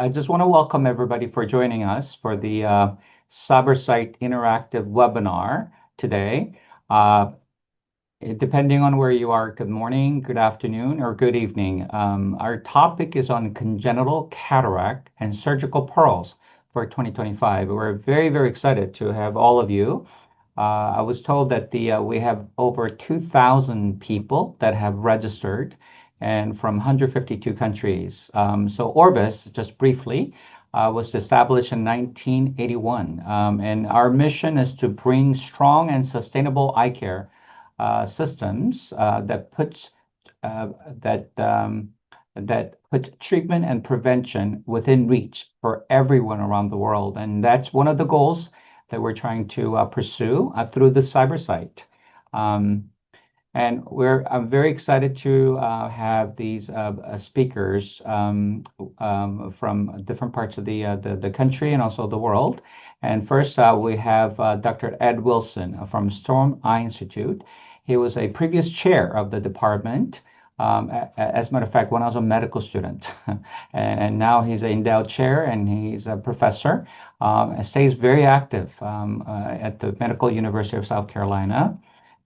I just want to welcome everybody for joining us for the CyberSight Interactive webinar today. Uh, Depending on where you are, good morning, good afternoon, or good evening. Our topic is on congenital cataract and surgical pearls for 2025. We're very, very excited to have all of you. I was told that we have over 2,000 people that have registered and from 152 countries. So Orbis, just briefly, was established in 1981. And our mission is to bring strong and sustainable eye care systems uh, that that put treatment and prevention within reach for everyone around the world. And that's one of the goals that we're trying to pursue through the CyberSight. Um, and I'm very excited to have these speakers from different parts of the country and also the world. And first, we have Dr. Ed Wilson from Storm Eye Institute. He was a previous chair of the department. As a matter of fact, when I was a medical student, and now he's an endowed chair and he's a professor, and stays very active at the Medical University of South Carolina.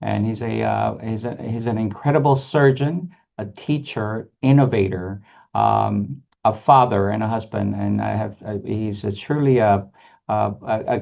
And he's an incredible surgeon, a teacher, innovator, a father, and a husband. And he's truly a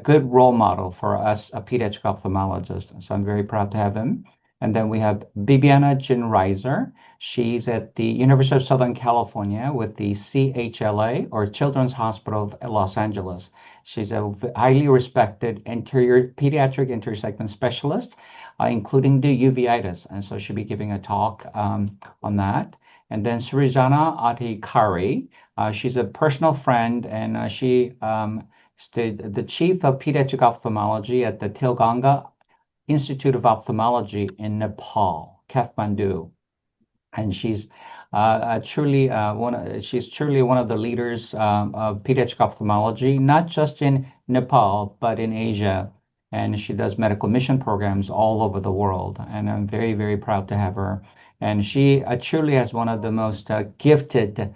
good role model for us, a pediatric ophthalmologist. So I'm very proud to have him. And then we have Bibiana Jin Reiser. She's at the University of Southern California with the CHLA, or Children's Hospital of Los Angeles. She's a highly respected pediatric anterior segment specialist, including the uveitis. And so she'll be giving a talk on that. And then Srijana Adhikari, she's a personal friend, and she is the chief of pediatric ophthalmology at the Tilganga Institute of Ophthalmology in Nepal, Kathmandu. And she's she's truly one of the leaders of pediatric ophthalmology, not just in Nepal, but in Asia. And she does medical mission programs all over the world. And I'm very, very proud to have her. And she truly has one of the most gifted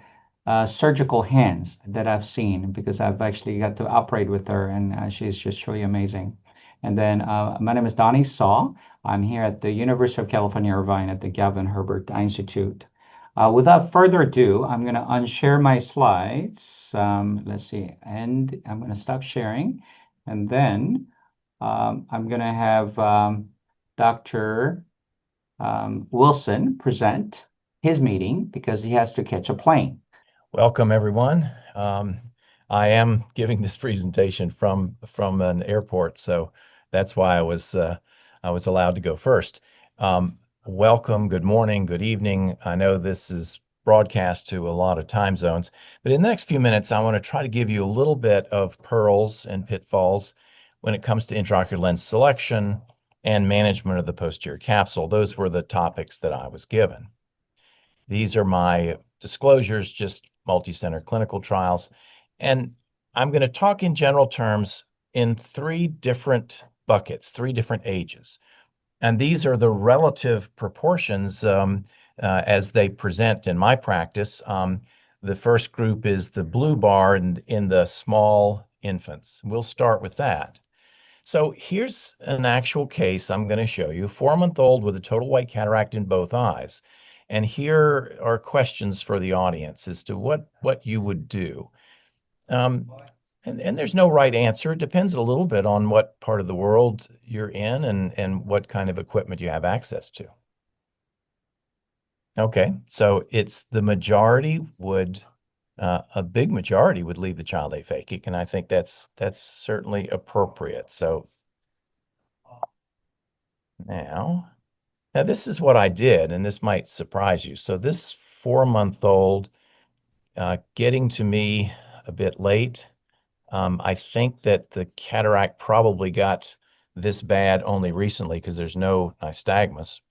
surgical hands that I've seen, because I've actually got to operate with her, and she's just truly amazing. And then my name is Donny Saw. I'm here at the University of California, Irvine at the Gavin Herbert Eye Institute. Without further ado, I'm going to unshare my slides. Let's see, and I'm going to stop sharing. And then I'm going to have Dr. Wilson present his meeting because he has to catch a plane. Welcome, everyone. I am giving this presentation from an airport, so that's why I was allowed to go first. Welcome, good morning, good evening. I know this is broadcast to a lot of time zones, but in the next few minutes, I want to try to give you a little bit of pearls and pitfalls when it comes to intraocular lens selection and management of the posterior capsule. Those were the topics that I was given. These are my disclosures, just multi-center clinical trials. And I'm going to talk in general terms in three different buckets, three different ages. And these are the relative proportions as they present in my practice. The first group is the blue bar in the small infants. We'll start with that. So here's an actual case I'm going to show you, 4-month-old with a total white cataract in both eyes. And here are questions for the audience as to what you would do. And there's no right answer. It depends a little bit on what part of the world you're in and what kind of equipment you have access to. Okay, so it's the majority would, a big majority would leave the child aphakic, and I think that's certainly appropriate. So now this is what I did, and this might surprise you. So this 4-month-old getting to me a bit late. I think that the cataract probably got this bad only recently because there's no nystagmus.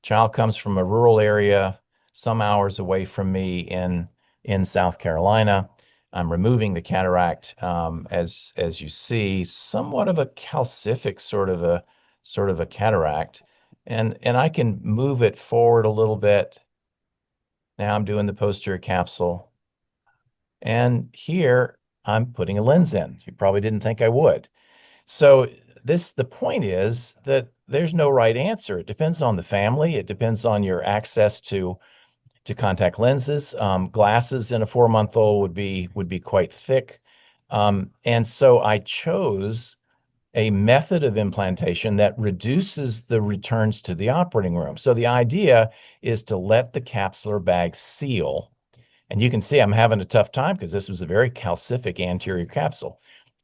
Child comes from a rural area, some hours away from me in South Carolina. I'm removing the cataract, as you see, somewhat of a calcific sort of a cataract. And I can move it forward a little bit. Now I'm doing the posterior capsule. And here I'm putting a lens in. You probably didn't think I would. So the point is that there's no right answer. It depends on the family. It depends on your access to contact lenses. Glasses in a 4-month-old would be quite thick. And so I chose a method of implantation that reduces the returns to the operating room. So the idea is to let the capsular bag seal. And you can see I'm having a tough time because this was a very calcific anterior capsule.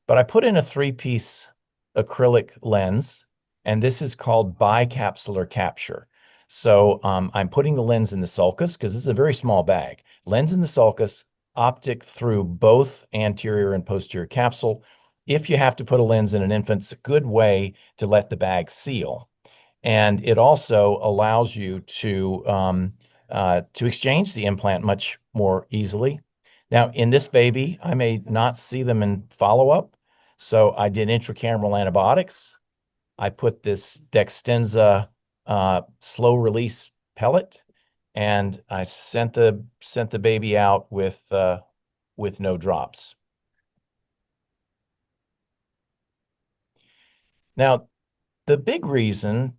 But I put in a 3-piece acrylic lens, and this is called bicapsular capture. So I'm putting the lens in the sulcus because this is a very small bag. Lens in the sulcus, optic through both anterior and posterior capsule. If you have to put a lens in an infant, it's a good way to let the bag seal. And it also allows you to exchange the implant much more easily. Now, in this baby, I may not see them in follow-up, so I did intracameral antibiotics. I put this Dextenza slow release pellet, and I sent the baby out with no drops. Now, the big reason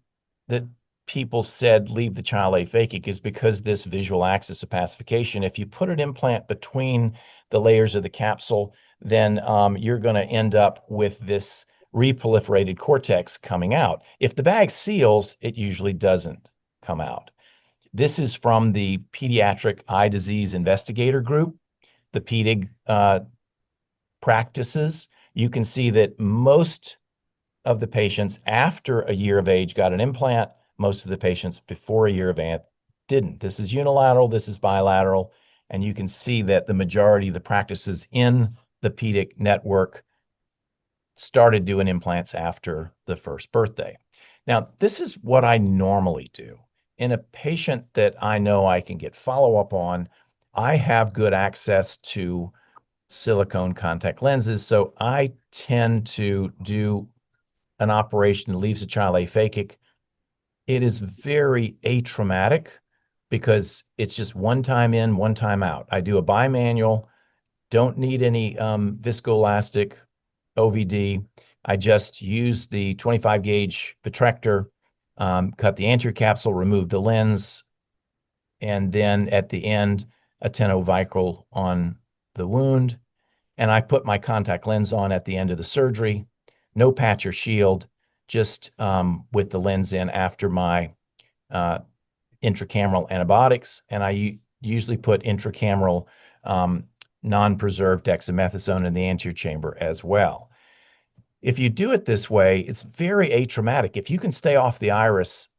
that people said leave the child aphakic is because this visual axis of pacification. If you put an implant between the layers of the capsule, then you're going to end up with this reproliferated cortex coming out. If the bag seals, it usually doesn't come out. This is from the Pediatric Eye Disease Investigator Group, the PEDIG practices. You can see that most of the patients after a year of age got an implant. Most of the patients before a year of age didn't. This is unilateral, this is bilateral, and you can see that the majority of the practices in the PEDIC network started doing implants after the first birthday. Now, this is what I normally do. In a patient that I know I can get follow-up on, I have good access to silicone contact lenses, so I tend to do an operation that leaves a child aphakic. It is very atraumatic because it's just one time in, one time out. I do a bimanual, don't need any viscoelastic OVD. I just use the 25 gauge vitrector, cut the anterior capsule, remove the lens, and then at the end, a tenovicral on the wound. And I put my contact lens on at the end of the surgery. No patch or shield, just with the lens in after my intracameral antibiotics. And I usually put intracameral non-preserved dexamethasone in the anterior chamber as well. If you do it this way, it's very atraumatic. If you can stay off the iris,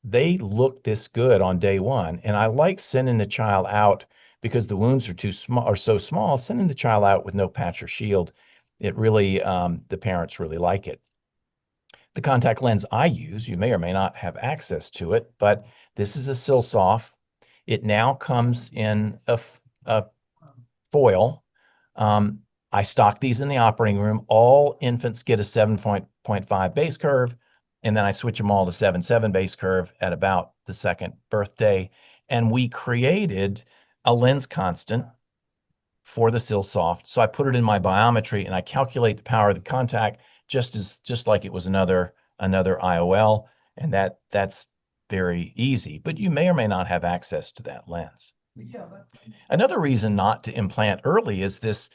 they look this good on day one. And I like sending the child out because the wounds are so small, sending the child out with no patch or shield. It really, the parents really like it. The contact lens I use, you may or may not have access to it, but this is a Silsoft. It now comes in a foil. I stock these in the operating room. All infants get a 7.5 base curve, and then I switch them all to 7.7 base curve at about the second birthday. And we created a lens constant for the Silsoft. So I put it in my biometry and I calculate the power of the contact just like it was another IOL. And that's very easy, but you may or may not have access to that lens. Yeah. Another reason not to implant early is this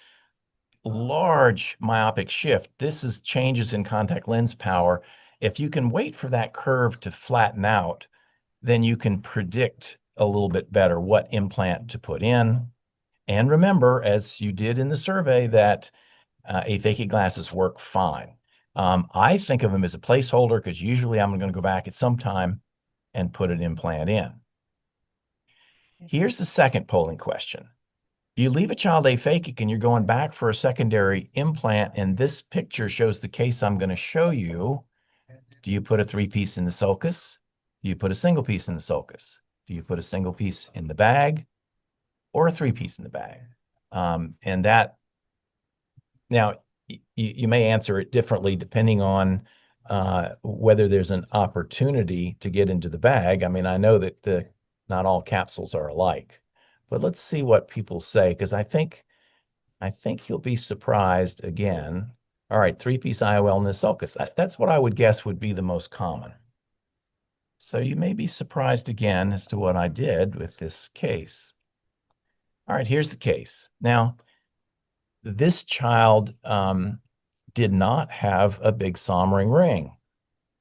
large myopic shift. This is changes in contact lens power. If you can wait for that curve to flatten out, then you can predict a little bit better what implant to put in. And remember, as you did in the survey, that aphakic glasses work fine. I think of them as a placeholder because usually I'm going to go back at some time and put an implant in. Here's the second polling question. You leave a child aphakic and you're going back for a secondary implant, and this picture shows the case I'm going to show you. Do you put a 3-piece in the sulcus? Do you put a single piece in the sulcus? Do you put a single piece in the bag or a 3-piece in the bag? And that, now, you may answer it differently depending on whether there's an opportunity to get into the bag. I mean, I know that not all capsules are alike, but let's see what people say, because I think I think you'll be surprised again. All right, three-piece IOL in the sulcus. That's what I would guess would be the most common. So you may be surprised again as to what I did with this case. All right, here's the case. Now, this child did not have a big sombering ring.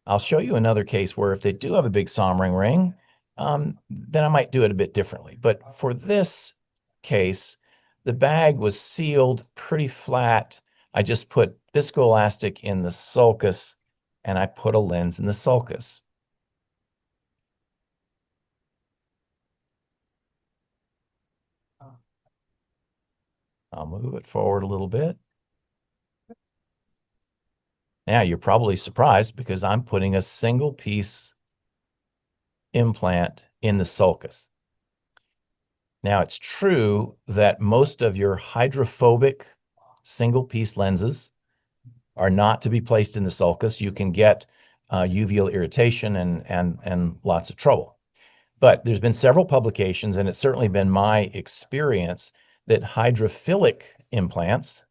I'll show you another case where if they do have a big sombering ring, then I might do it a bit differently. But for this case, the bag was sealed pretty flat. I just put viscoelastic in the sulcus and I put a lens in the sulcus. I'll move it forward a little bit. Now you're probably surprised because I'm putting a single piece implant in the sulcus. Now it's true that most of your hydrophobic single piece lenses are not to be placed in the sulcus. You can get uveal irritation and lots of trouble. But there's been several publications, and it's certainly been my experience that hydrophilic implants.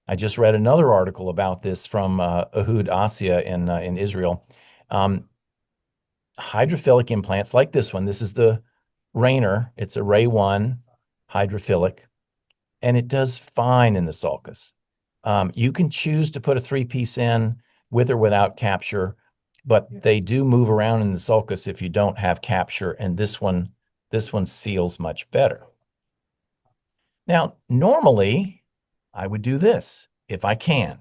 I just read another article about this from Ehud Asya in Israel. Hydrophilic implants like this one. This is the Rainer. It's a Ray 1 hydrophilic, and it does fine in the sulcus. You can choose to put a three-piece in with or without capture, but they do move around in the sulcus if you don't have capture, and this one seals much better. Now, normally, I would do this if I can.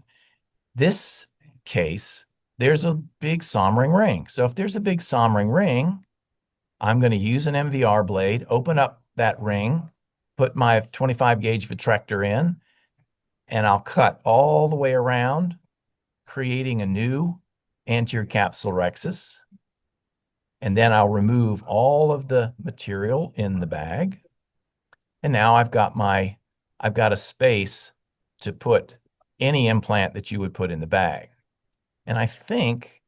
This case, there's a big sombering ring. So if there's a big sombering ring, I'm going to use an MVR blade, open up that ring, put my 25 gauge vitrector in, and I'll cut all the way around, creating a new anterior capsule rhexis. And then I'll remove all of the material in the bag. And now I've got a space to put any implant that you would put in the bag. And I think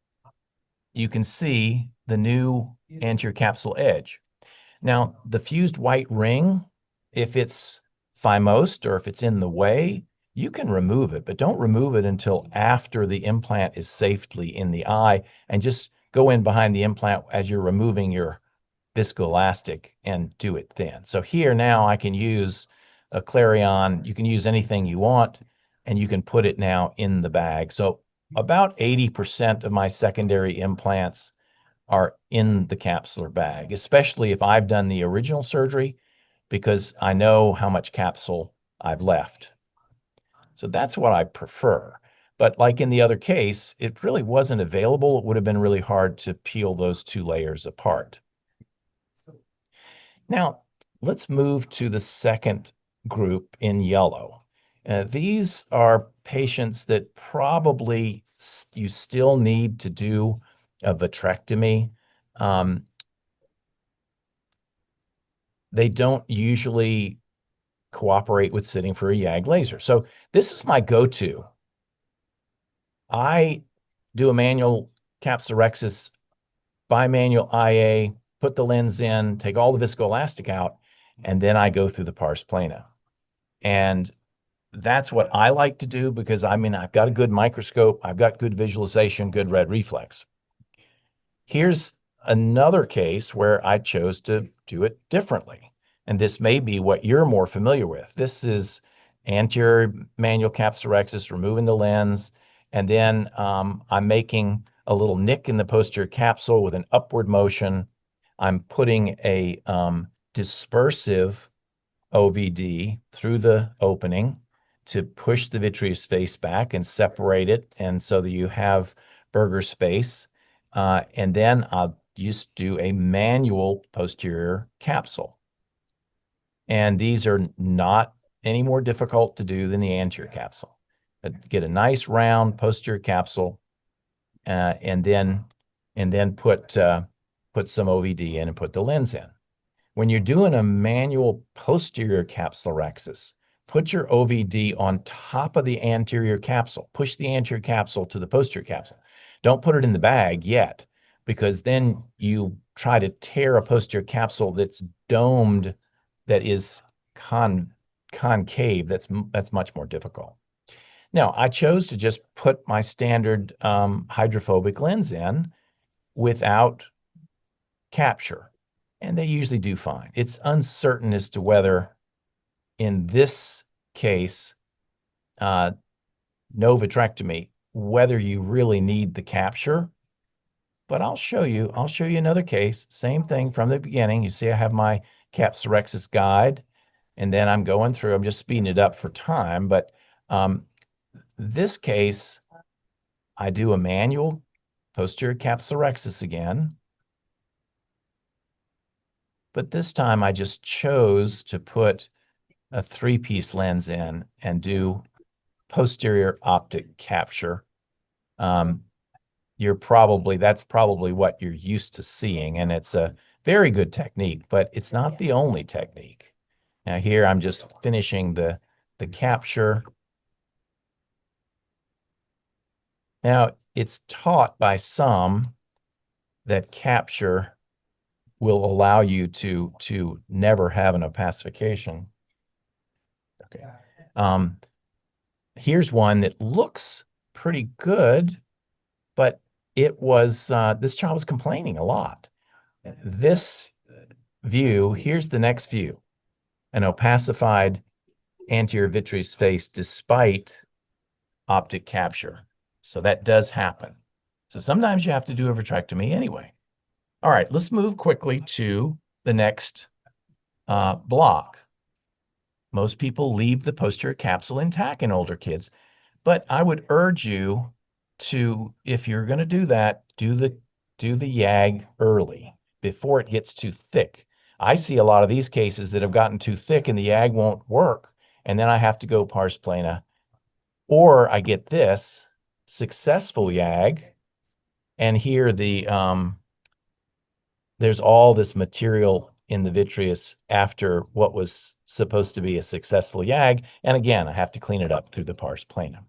you can see the new anterior capsule edge. Now, the fused white ring, if it's phimosed or if it's in the way, you can remove it, but don't remove it until after the implant is safely in the eye, and just go in behind the implant as you're removing your viscoelastic and do it then. So here now I can use a Clarion. You can use anything you want, and you can put it now in the bag. So about 80% of my secondary implants are in the capsular bag, especially if I've done the original surgery, because I know how much capsule I've left. So that's what I prefer. But like in the other case, it really wasn't available. It would have been really hard to peel those two layers apart. Now, let's move to the second group in yellow. These are patients that probably you still need to do a vitrectomy. They don't usually cooperate with sitting for a YAG laser. So this is my go-to. I do a manual capsulorhexis, bimanual IA, put the lens in, take all the viscoelastic out, and then I go through the pars plana. And that's what I like to do because, I mean, I've got a good microscope, I've got good visualization, good red reflex. Here's another case where I chose to do it differently. And this may be what you're more familiar with. This is anterior manual capsulorhexis, removing the lens, and then I'm making a little nick in the posterior capsule with an upward motion. I'm putting a dispersive OVD through the opening to push the vitreous face back and separate it, and so that you have burger space. And then I'll just do a manual posterior capsule. And these are not any more difficult to do than the anterior capsule. Get a nice round posterior capsule, and then put some OVD in and put the lens in. When you're doing a manual posterior capsulorhexis, put your OVD on top of the anterior capsule. Push the anterior capsule to the posterior capsule. Don't put it in the bag yet, because then you try to tear a posterior capsule that's domed, that is concave, that's much more difficult. Now, I chose to just put my standard hydrophobic lens in without capture, and they usually do fine. It's uncertain as to whether, in this case, no vitrectomy, whether you really need the capture. But I'll show you another case, same thing from the beginning. You see I have my capsulorhexis guide, and then I'm going through, I'm just speeding it up for time, but this case, I do a manual posterior capsulorhexis again. But this time I just chose to put a 3-piece lens in and do posterior optic capture. That's probably what you're used to seeing, and it's a very good technique, but it's not the only technique. Now here I'm just finishing the capture. Now it's taught by some that capture will allow you to never have an opacification. Okay. Here's one that looks pretty good, but it was, this child was complaining a lot. This view, here's the next view, an opacified anterior vitreous face despite optic capture. So that does happen. So sometimes you have to do a vitrectomy anyway. All right, let's move quickly to the next block. Most people leave the posterior capsule intact in older kids, but I would urge you to, if you're going to do that, do the YAG early before it gets too thick. I see a lot of these cases that have gotten too thick and the YAG won't work, and then I have to go pars plana. Or I get this successful YAG, and here there's all this material in the vitreous after what was supposed to be a successful YAG. And again, I have to clean it up through the pars plana.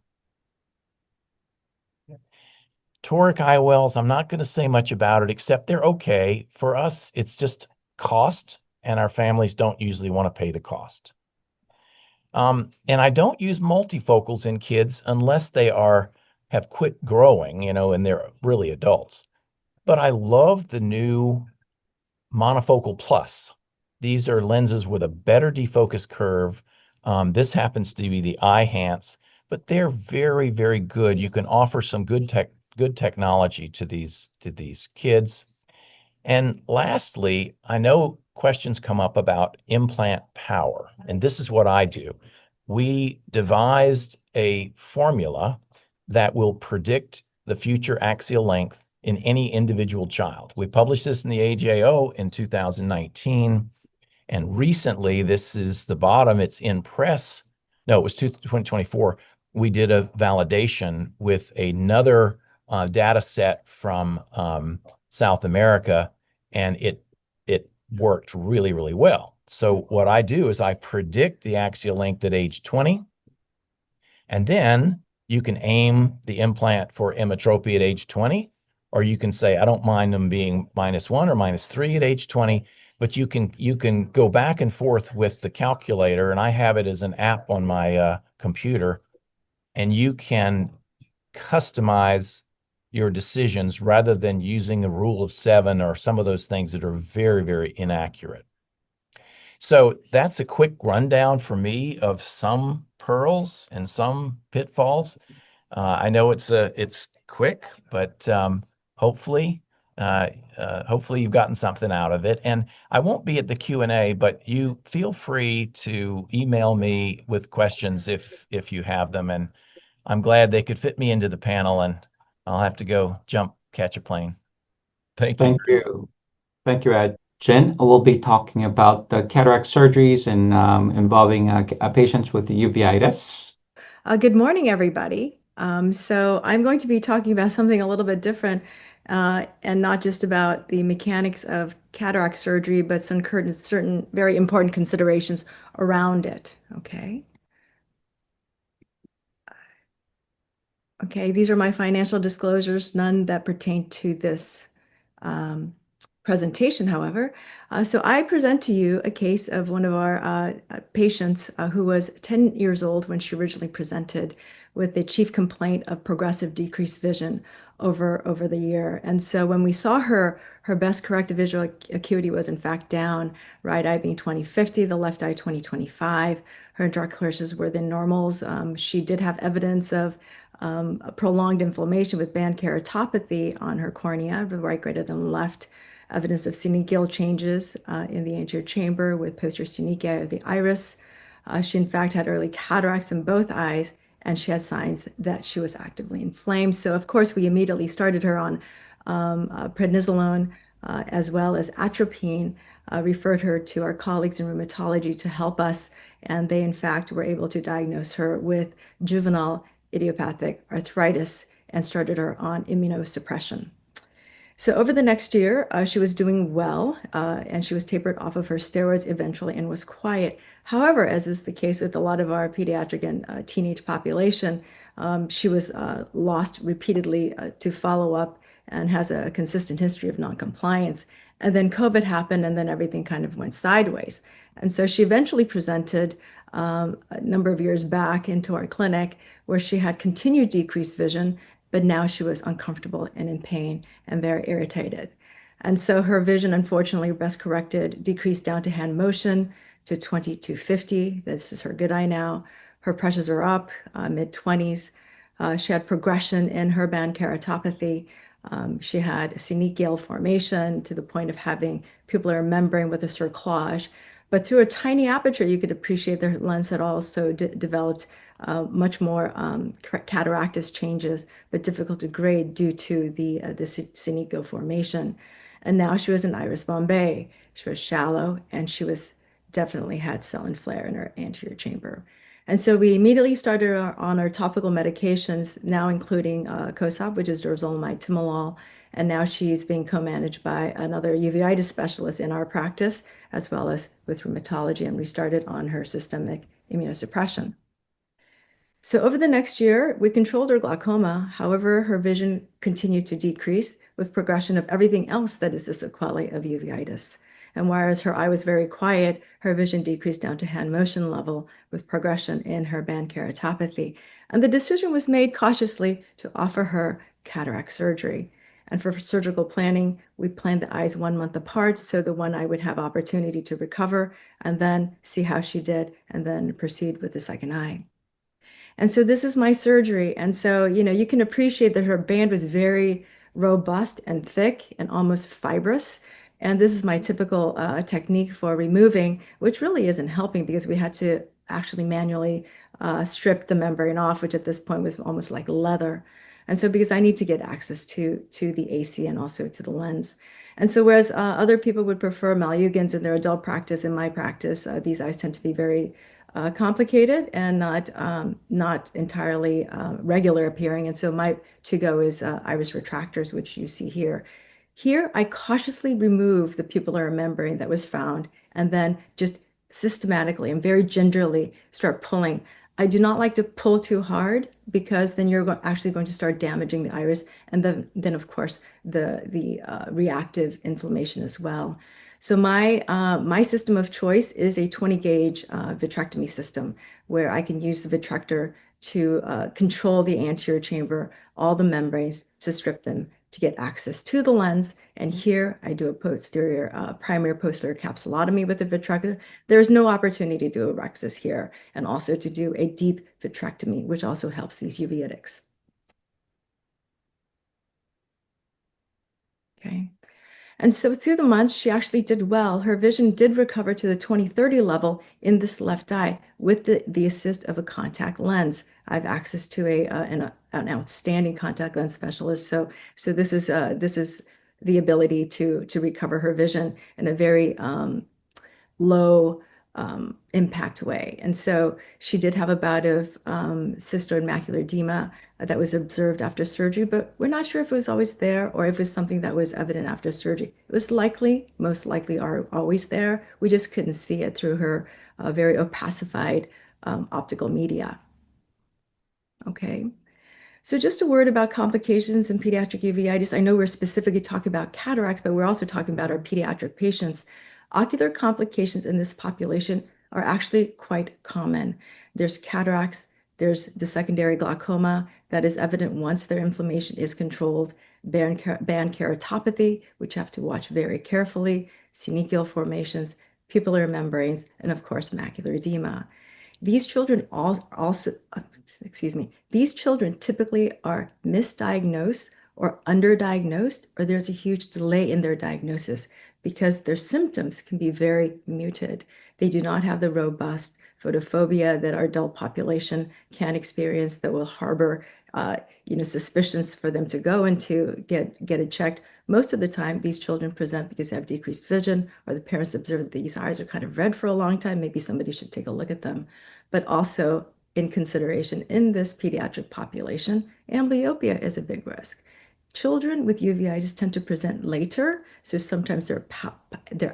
Toric IOLs, I'm not going to say much about it, except they're okay. For us, it's just cost, and our families don't usually want to pay the cost. And I don't use multifocals in kids unless they have quit growing, and they're really adults. But I love the new monofocal plus. These are lenses with a better defocus curve. This happens to be the iHance, but they're very, very good. You can offer some good technology to these kids. And lastly, I know questions come up about implant power, and this is what I do. We devised a formula that will predict the future axial length in any individual child. We published this in the AJO in 2019, and recently, this is the bottom, it's in press. No, it was 2024. We did a validation with another data set from South America, and it worked really, really well. So what I do is I predict the axial length at age 20, and then you can aim the implant for emmetropy at age 20, or you can say, I don't mind them being -1 or -3 at age 20, but you can go back and forth with the calculator, and I have it as an app on my computer, and you can customize your decisions rather than using a rule of 7 or some of those things that are very, very inaccurate. So that's a quick rundown for me of some pearls and some pitfalls. I know it's quick, but hopefully you've gotten something out of it. And I won't be at the Q&A, but you feel free to email me with questions if you have them. And I'm glad they could fit me into the panel, and I'll have to go catch a plane. Thank you. Thank you. Thank you, Ed. Jen will be talking about the cataract surgeries and involving patients with uveitis. Good morning, everybody. So I'm going to be talking about something a little bit different, and not just about the mechanics of cataract surgery, but some certain very important considerations around it. Okay. Okay, these are my financial disclosures, none that pertain to this presentation, however. So I present to you a case of one of our patients who was 10 years old when she originally presented with the chief complaint of progressive decreased vision over the year. And so when we saw her, her best corrected visual acuity was in fact down, right eye being 20/50, the left eye 20/25. Her intraoculars were within normals. She did have evidence of a prolonged inflammation with band keratopathy on her cornea, the right greater than left, evidence of synechial changes in the anterior chamber with posterior synechia of the iris. She in fact had early cataracts in both eyes, and she had signs that she was actively inflamed. So of course we immediately started her on prednisolone as well as atropine, referred her to our colleagues in rheumatology to help us, and they in fact were able to diagnose her with juvenile idiopathic arthritis and started her on immunosuppression. So over the next year, she was doing well, and she was tapered off of her steroids eventually and was quiet. However, as is the case with a lot of our pediatric and teenage population, she was lost repeatedly to follow up and has a consistent history of noncompliance. And then COVID happened, and then everything kind of went sideways. And so she eventually presented a number of years back into our clinic where she had continued decreased vision, but now she was uncomfortable and in pain and very irritated. And so her vision, unfortunately, best corrected, decreased down to hand motion to 20/50. This is her good eye now. Her pressures are up, mid-20s. She had progression in her band keratopathy. She had synechial formation to the point of having pupillar membrane with a cerclage. But through a tiny aperture, you could appreciate the lens had also developed much more cataractous changes, but difficult to grade due to the synechial formation. And now she was in iris bombay. She was shallow, and she was definitely had cell and flare in her anterior chamber. And so we immediately started on our topical medications, now including COSAP, which is durzolamide timolol. And now she's being co-managed by another uveitis specialist in our practice, as well as with rheumatology, and restarted on her systemic immunosuppression. So over the next year, we controlled her glaucoma. However, her vision continued to decrease with progression of everything else that is the sequelae of uveitis. And whereas her eye was very quiet, her vision decreased down to hand motion level with progression in her band keratopathy. And the decision was made cautiously to offer her cataract surgery. And for surgical planning, we planned the eyes 1 month apart so the one eye would have opportunity to recover and then see how she did and then proceed with the second eye. And so this is my surgery. And so, you can appreciate that her band was very robust and thick and almost fibrous. And this is my typical technique for removing, which really isn't helping because we had to actually manually strip the membrane off, which at this point was almost like leather. And so because I need to get access to the AC and also to the lens. And so whereas other people would prefer Malyugins in their adult practice, in my practice, these eyes tend to be very complicated and not entirely regular appearing. And so my to-go is iris retractors, which you see here. Here, I cautiously remove the pupillar membrane that was found and then just systematically and very gingerly start pulling. I do not like to pull too hard because then you're actually going to start damaging the iris and then of course, the reactive inflammation as well. So my system of choice is a 20 gauge vitrectomy system where I can use the vitrector to control the anterior chamber, all the membranes, to strip them to get access to the lens. And here I do a posterior, primary posterior capsulotomy with the vitrector. There's no opportunity to do a rhexis here, and also to do a deep vitrectomy, which also helps these uveitics. Okay. And so through the months, she actually did well. Her vision did recover to the 20/30 level in this left eye with the assist of a contact lens. I have access to an outstanding contact lens specialist. So this is the ability to recover her vision in a very low impact way. And so she did have a bout of cystoid macular edema that was observed after surgery, but we're not sure if it was always there or if it was something that was evident after surgery. It was likely, most likely are always there. We just couldn't see it through her very opacified optical media. Okay. So just a word about complications in pediatric uveitis. I know we're specifically talking about cataracts, but we're also talking about our pediatric patients. Ocular complications in this population are actually quite common. There's cataracts, there's the secondary glaucoma that is evident once their inflammation is controlled, band keratopathy, which you have to watch very carefully, synechial formations, pupillar membranes, and of course, macular edema. These children these children typically are misdiagnosed or underdiagnosed, or there's a huge delay in their diagnosis because their symptoms can be very muted. They do not have the robust photophobia that our adult population can experience that will harbor suspicions for them to go and to get it checked. Most of the time, these children present because they have decreased vision, or the parents observe that these eyes are kind of red for a long time. Maybe somebody should take a look at them. But also, in consideration in this pediatric population, amblyopia is a big risk. Children with uveitis tend to present later, so sometimes they're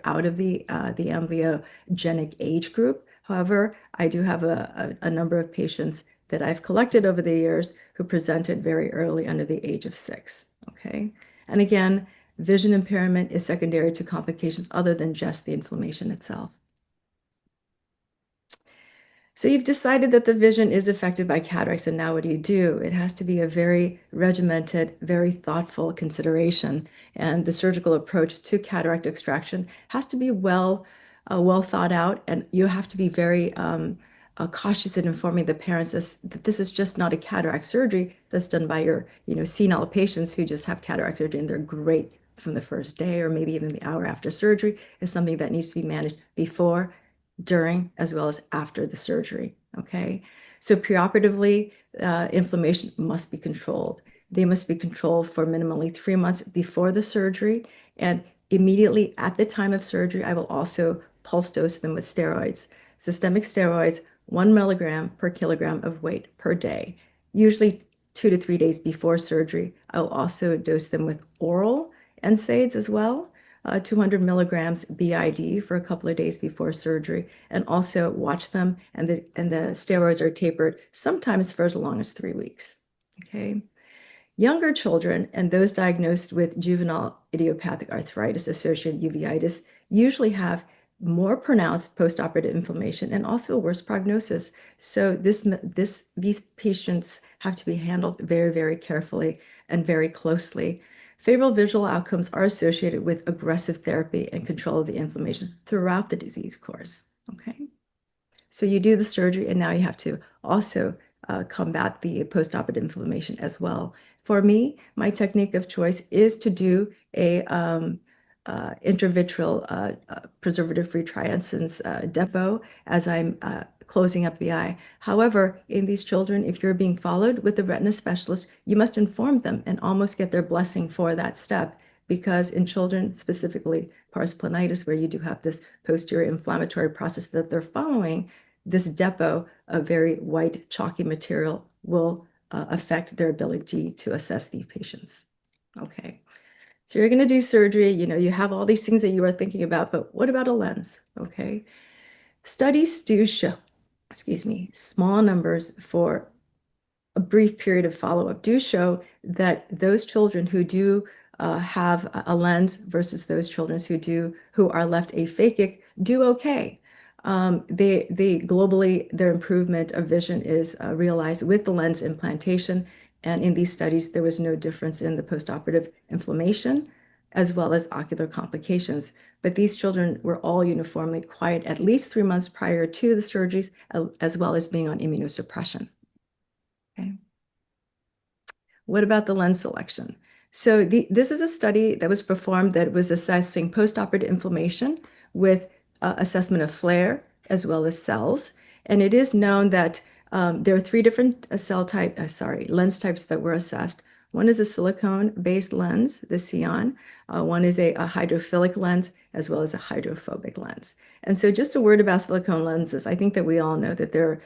out of the amblyogenic age group. However, I do have a number of patients that I've collected over the years who presented very early under the age of 6. Okay, and again, vision impairment is secondary to complications other than just the inflammation itself. So you've decided that the vision is affected by cataracts, and now what do? It has to be a very regimented, very thoughtful consideration, and the surgical approach to cataract extraction has to be well thought out, and you have to be very cautious in informing the parents that this is just not a cataract surgery that's done by your senile patients who just have cataract surgery and they're great from the first day or maybe even the hour after surgery. Is something that needs to be managed before, during, as well as after the surgery. Okay, so preoperatively, inflammation must be controlled. They must be controlled for minimally 3 months before the surgery, and immediately at the time of surgery, I will also pulse dose them with steroids. Systemic steroids, 1 milligram per kilogram of weight per day, usually 2 to 3 days before surgery. I will also dose them with oral NSAIDs as well. 200 milligrams BID for a couple of days before surgery, and also watch them, and the steroids are tapered sometimes for as long as 3 weeks. Okay. Younger children and those diagnosed with juvenile idiopathic arthritis-associated uveitis usually have more pronounced postoperative inflammation and also worse prognosis. So these patients have to be handled very, very carefully and very closely. Favorable visual outcomes are associated with aggressive therapy and control of the inflammation throughout the disease course. Okay, so you do the surgery, and now you have to also combat the postoperative inflammation as well. For me, my technique of choice is to do a intravitreal preservative-free triesence depot as I'm closing up the eye. However, in these children, if you're being followed with the retina specialist, you must inform them and almost get their blessing for that step, because in children, specifically pars planitis, where you do have this posterior inflammatory process that they're following, this depot of very white chalky material will affect their ability to assess these patients. Okay. So you're going to do surgery, you have all these things that you are thinking about, but what about a lens? Okay. Studies do show, small numbers for a brief period of follow-up do show that those children who do have a lens versus those children who are left aphakic do okay. Globally, their improvement of vision is realized with the lens implantation. And in these studies, there was no difference in the postoperative inflammation as well as ocular complications. But these children were all uniformly quiet at least 3 months prior to the surgeries, as well as being on immunosuppression. Okay. What about the lens selection? So this is a study that was performed that was assessing postoperative inflammation with assessment of flare as well as cells. And it is known that there are 3 different lens types that were assessed. One is a silicone-based lens, the Sion. One is a hydrophilic lens, as well as a hydrophobic lens. And so just a word about silicone lenses. I think that we all know that they're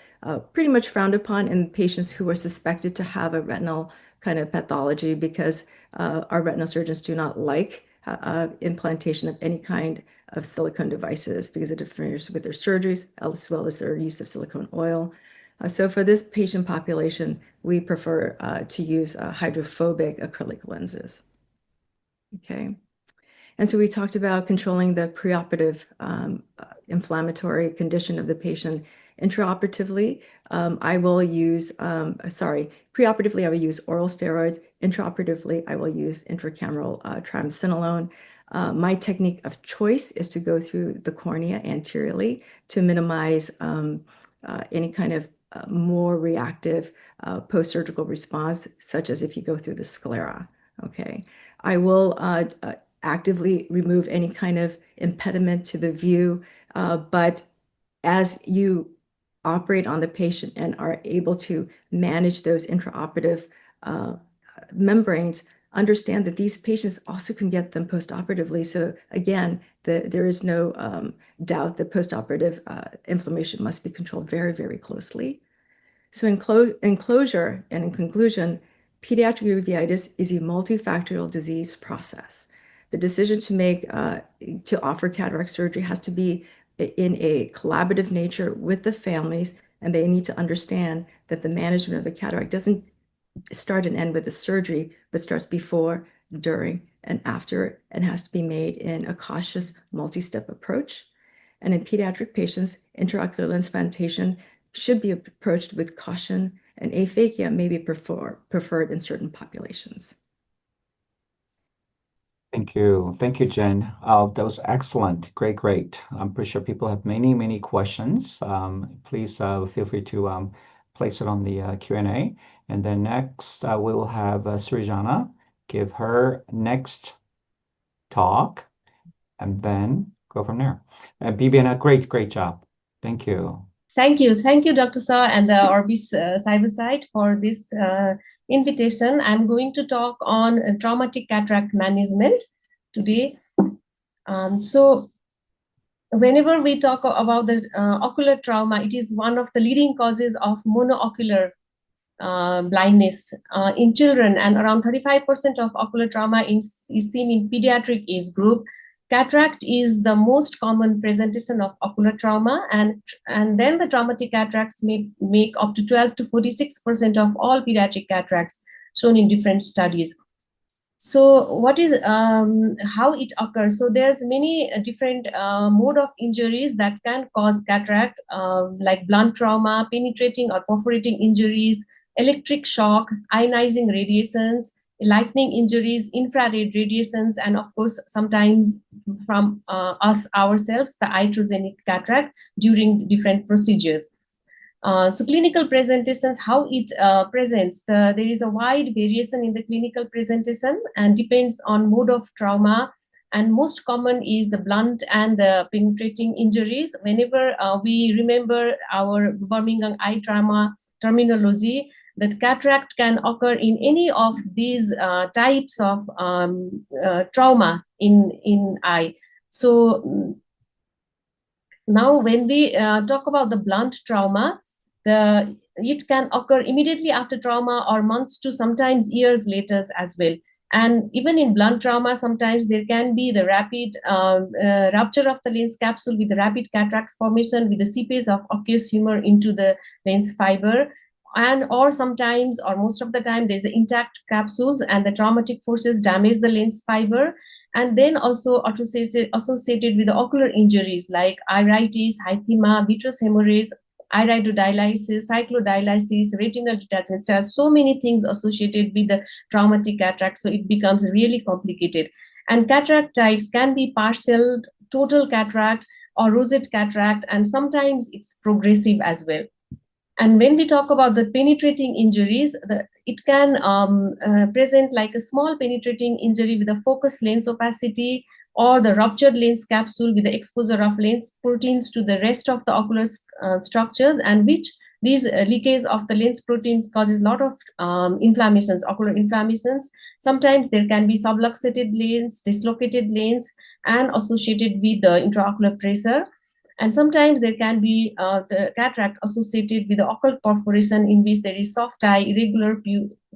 pretty much frowned upon in patients who are suspected to have a retinal kind of pathology, because our retinal surgeons do not like implantation of any kind of silicone devices because it interferes with their surgeries, as well as their use of silicone oil. So for this patient population, we prefer to use hydrophobic acrylic lenses. Okay. And so we talked about controlling the preoperative inflammatory condition of the patient. Intraoperatively, preoperatively, I will use oral steroids. Intraoperatively, I will use intracameral triamcinolone. My technique of choice is to go through the cornea anteriorly to minimize any kind of more reactive post-surgical response, such as if you go through the sclera. Okay. I will actively remove any kind of impediment to the view, but as you operate on the patient and are able to manage those intraoperative membranes, understand that these patients also can get them postoperatively. So again, there is no doubt that postoperative inflammation must be controlled very, very closely. So in closure and in conclusion, pediatric uveitis is a multifactorial disease process. The decision to offer cataract surgery has to be in a collaborative nature with the families, and they need to understand that the management of the cataract doesn't start and end with the surgery, but starts before, during, and after, and has to be made in a cautious multi-step approach. And in pediatric patients, intraocular lens plantation should be approached with caution, and aphakia may be preferred in certain populations. Thank you. Thank you, Jen. That was excellent. Great. I'm pretty sure people have many questions. Please feel free to place it on the Q&A. And then next, we'll have Srijana give her next talk, and then go from there. Bibiana, great job. Thank you. Thank you, Dr. Saw and the Orbis Cybersite for this invitation. I'm going to talk on traumatic cataract management today. So whenever we talk about the ocular trauma, it is one of the leading causes of monoocular blindness in children, and around 35% of ocular trauma is seen in pediatric age group. Cataract is the most common presentation of ocular trauma, and then the traumatic cataracts make up to 12 to 46% of all pediatric cataracts shown in different studies. So what is how it occurs? So there's many different mode of injuries that can cause cataract, like blunt trauma, penetrating or perforating injuries, electric shock, ionizing radiations, lightning injuries, infrared radiations, and of course, sometimes from us ourselves, the iatrogenic cataract during different procedures. So clinical presentations, how it presents, there is a wide variation in the clinical presentation and depends on mode of trauma. And most common is the blunt and the penetrating injuries. Whenever we remember our Birmingham eye trauma terminology, that cataract can occur in any of these types of trauma in eye. So now when we talk about the blunt trauma, it can occur immediately after trauma or months to sometimes years later as well. And even in blunt trauma, sometimes there can be the rapid rupture of the lens capsule with the rapid cataract formation with the seepage of aqueous humor into the lens fiber. And or sometimes, or most of the time, there's intact capsules and the traumatic forces damage the lens fiber. And then also associated with the ocular injuries like iritis, hyphema, vitreous hemorrhage, iridodialysis, cyclodialysis, retinal detachment. There are so many things associated with the traumatic cataract, so it becomes really complicated. And cataract types can be partial, total cataract, or rosette cataract, and sometimes it's progressive as well. And when we talk about the penetrating injuries, it can present like a small penetrating injury with a focused lens opacity, or the ruptured lens capsule with the exposure of lens proteins to the rest of the ocular structures, and which these leakage of the lens proteins causes a lot of inflammations, ocular inflammations. Sometimes there can be subluxated lens, dislocated lens, and associated with the intraocular pressure. And sometimes there can be the cataract associated with the occult perforation, in which there is soft eye, irregular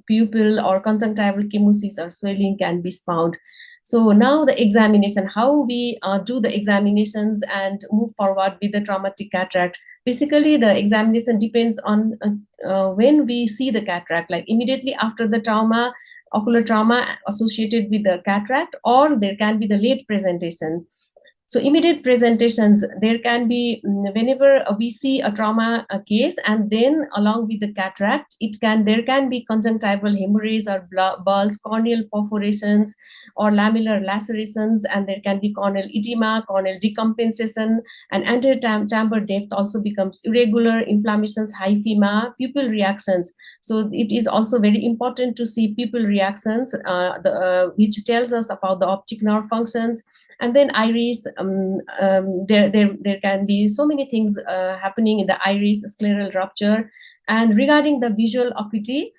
pupil, or conjunctival chemosis or swelling can be found. So now the examination, how we do the examinations and move forward with the traumatic cataract. Basically, the examination depends on when we see the cataract, like immediately after the trauma, ocular trauma associated with the cataract, or there can be the late presentation. So immediate presentations, there can be whenever we see a trauma case, and then along with the cataract, there can be conjunctival hemorrhage or bulge, corneal perforations or lamellar lacerations, and there can be corneal edema, corneal decompensation, and anterior chamber depth also becomes irregular, inflammations, hyphema, pupil reactions. So it is also very important to see pupil reactions, which tells us about the optic nerve functions. And then iris, there can be so many things happening in the iris, scleral rupture. And regarding the visual acuity,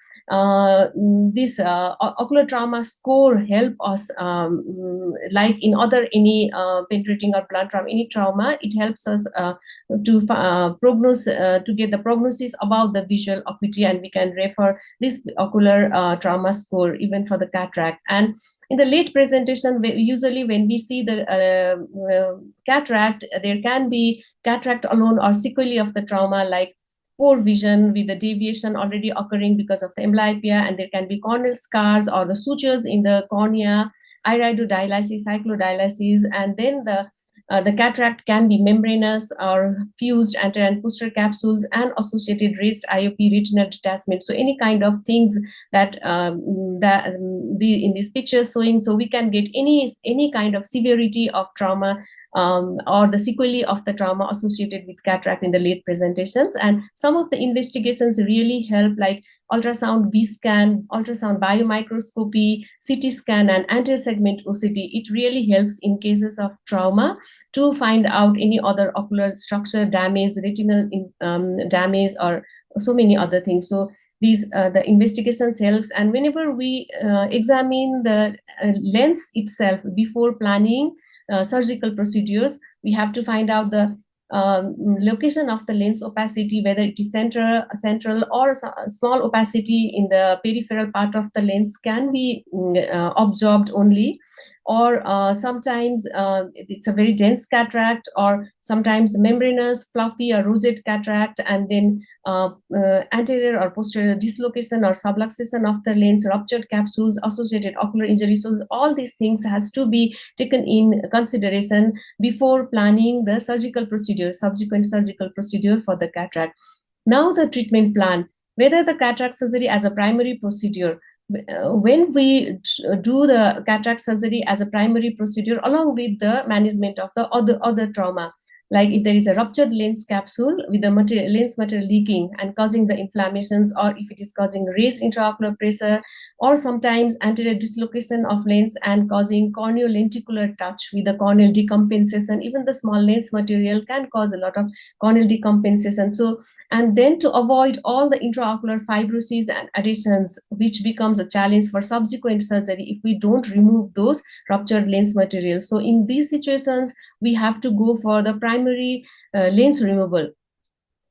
this ocular trauma score help us, like in any penetrating or blunt trauma, any trauma, it helps us to get the prognosis about the visual acuity, and we can refer this ocular trauma score even for the cataract. And in the late presentation, usually when we see the cataract, there can be cataract alone or sequelae of the trauma, like poor vision with the deviation already occurring because of the amblyopia, and there can be corneal scars or the sutures in the cornea, iridodialysis, cyclodialysis, and then the cataract can be membranous or fused anterior and posterior capsules and associated raised IOP, retinal detachment. So any kind of things that in this picture showing, so we can get any kind of severity of trauma or the sequelae of the trauma associated with cataract in the late presentations. And some of the investigations really help, like ultrasound B scan, ultrasound biomicroscopy, CT scan, and anterior segment OCT. It really helps in cases of trauma to find out any other ocular structure damage, retinal damage, or so many other things. So these the investigations helps. And whenever we examine the lens itself before planning surgical procedures, we have to find out the location of the lens opacity, whether it is central or small opacity in the peripheral part of the lens can be observed only, or sometimes it's a very dense cataract, or sometimes membranous, fluffy, or rosette cataract, and then anterior or posterior dislocation or subluxation of the lens, ruptured capsules, associated ocular injury. So all these things has to be taken in consideration before planning the surgical procedure, subsequent surgical procedure for the cataract. Now the treatment plan, whether the cataract surgery as a primary procedure, when we do the cataract surgery as a primary procedure along with the management of the other trauma, like if there is a ruptured lens capsule with the lens material leaking and causing the inflammations, or if it is causing raised intraocular pressure, or sometimes anterior dislocation of lens and causing corneolenticular touch with the corneal decompensation. Even the small lens material can cause a lot of corneal decompensation. So, and then to avoid all the intraocular fibrosis and adhesions, which becomes a challenge for subsequent surgery if we don't remove those ruptured lens materials. So in these situations, we have to go for the primary lens removal.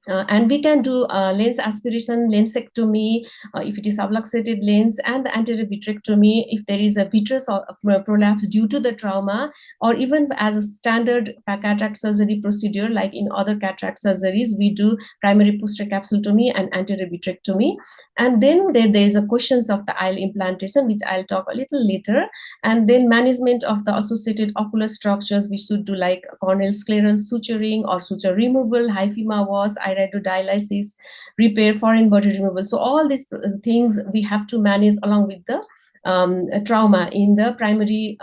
And we can do lens aspiration, lensectomy, if it is subluxated lens, and the anterior vitrectomy if there is a vitreous or prolapse due to the trauma, or even as a standard cataract surgery procedure, like in other cataract surgeries, we do primary posterior capsulotomy and anterior vitrectomy. And then there is a questions of the IOL implantation, which I'll talk a little later. And then management of the associated ocular structures, we should do like corneal scleral suturing or suture removal, hyphema wash, iridodialysis, repair, foreign body removal. So all these things we have to manage along with the trauma in the primary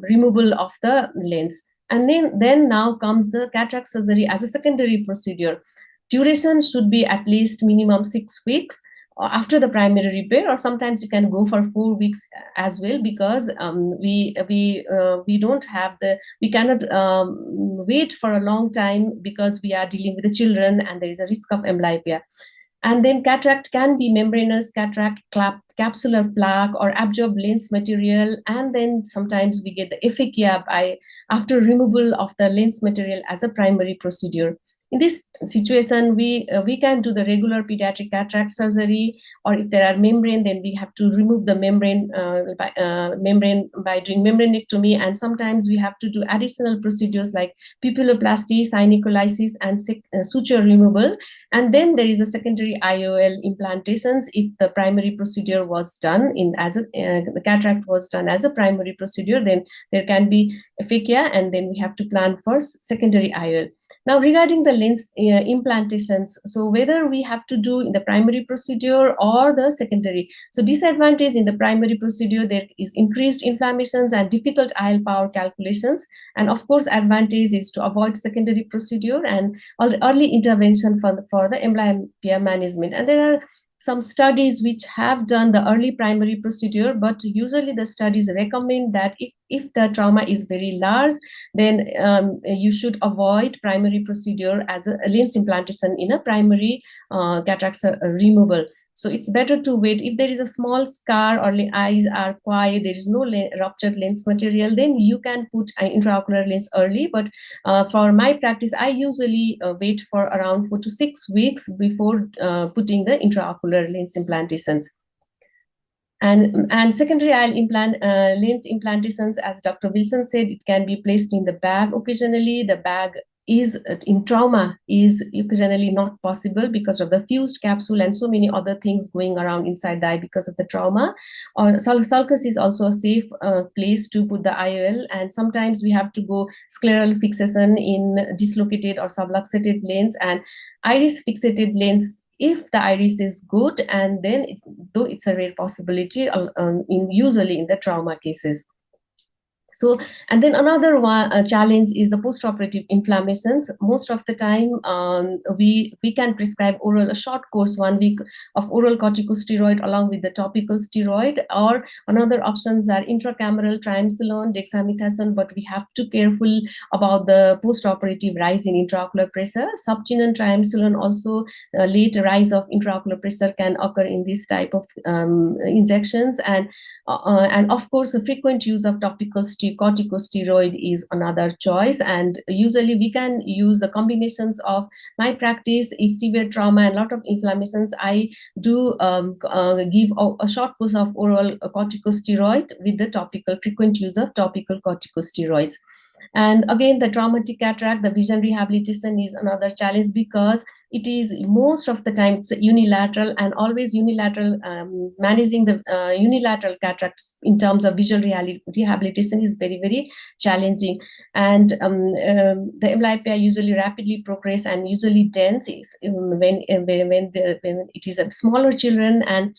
removal of the lens. And then now comes the cataract surgery as a secondary procedure. Duration should be at least minimum 6 weeks after the primary repair, or sometimes you can go for 4 weeks as well, because we cannot wait for a long time because we are dealing with the children and there is a risk of amblyopia. And then cataract can be membranous cataract, capsular plaque, or absorbed lens material. And then sometimes we get the aphakia after removal of the lens material as a primary procedure. in this situation, we can do the regular pediatric cataract surgery, or if there are membrane, then we have to remove the membrane by doing membranectomy, and sometimes we have to do additional procedures like pupilloplasty, synecholysis, and suture removal. And then there is a secondary IOL implantations if the primary procedure was done the cataract was done as a primary procedure, then there can be aphakia, and then we have to plan for secondary IOL. Now, regarding the lens implantations, so whether we have to do in the primary procedure or the secondary. So disadvantage in the primary procedure, there is increased inflammations and difficult IOL power calculations. And of course, advantage is to avoid secondary procedure and early intervention for the amblyopia management. And there are some studies which have done the early primary procedure, but usually the studies recommend that if the trauma is very large, then you should avoid primary procedure as a lens implantation in a primary cataract removal. So it's better to wait. If there is a small scar or eyes are quiet, there is no ruptured lens material, then you can put an intraocular lens early. But for my practice, I usually wait for around 4 to 6 weeks before putting the intraocular lens implantations. And secondary IOL lens implantations, as Dr. Wilson said, it can be placed in the bag occasionally. The bag in trauma is occasionally not possible because of the fused capsule and so many other things going around inside the eye because of the trauma. Or sulcus is also a safe place to put the IOL, and sometimes we have to go scleral fixation in dislocated or subluxated lens, and iris fixated lens if the iris is good, and then though it's a rare possibility usually in the trauma cases. So, and then another challenge is the postoperative inflammations. Most of the time, we can prescribe a short course, 1 week of oral corticosteroid along with the topical steroid, or another options are intracameral triamcinolone, dexamethasone, but we have to be careful about the postoperative rise in intraocular pressure. Subtenon triamcinolone also late rise of intraocular pressure can occur in this type of injections, and of course, the frequent use of topical corticosteroid is another choice. And usually we can use the combinations of my practice. If severe trauma and a lot of inflammations, I do give a short course of oral corticosteroid with the frequent use of topical corticosteroids. And again, the traumatic cataract, the vision rehabilitation is another challenge because it is most of the time it's unilateral, and always unilateral. Managing the unilateral cataracts in terms of visual rehabilitation is very, very challenging. And the amblyopia usually rapidly progress and usually dense when it is a smaller children and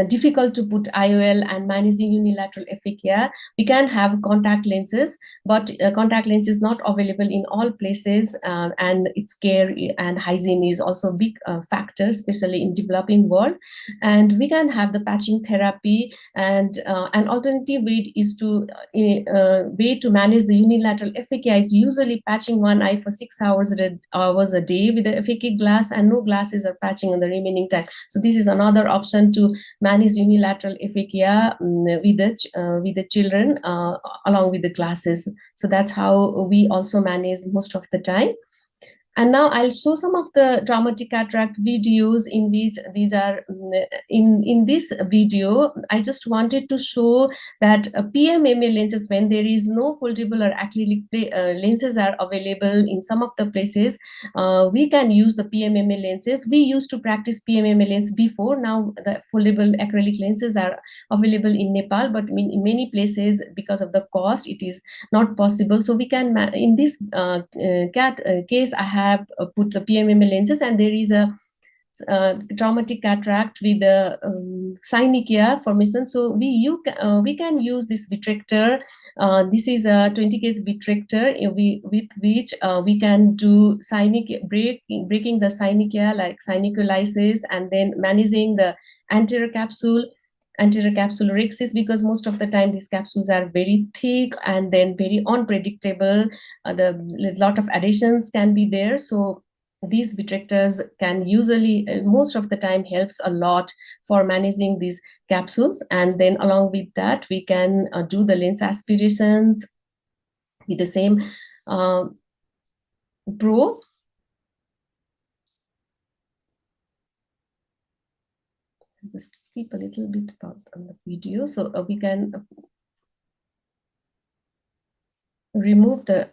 difficult to put IOL and managing unilateral aphakia. We can have contact lenses, but contact lens is not available in all places, and its care and hygiene is also a big factor, especially in developing world. And we can have the patching therapy, and an alternative way is to manage the unilateral aphakia is usually patching one eye for 6 hours a day with the aphakic glass, and no glasses are patching on the remaining time. So this is another option to manage unilateral aphakia with the children along with the glasses. So that's how we also manage most of the time. And now I'll show some of the traumatic cataract videos in which these are in this video. I just wanted to show that PMMA lenses, when there is no foldable or acrylic lenses are available in some of the places, we can use the PMMA lenses. We used to practice PMMA lens before. Now the foldable acrylic lenses are available in Nepal, but in many places because of the cost, it is not possible. So we can, in this case, I have put the PMMA lenses, and there is a traumatic cataract with the synechiae formation. So we can use this vitrector. This is a 20 case vitrector with which we can do breaking the synechiae like synecholysis, and then managing the anterior capsule rhexis, because most of the time these capsules are very thick and then very unpredictable. The lot of adhesions can be there. So these vitrectors can usually, most of the time, helps a lot for managing these capsules. And then along with that, we can do the lens aspirations with the same probe. just skip a little bit about the video. So we can remove the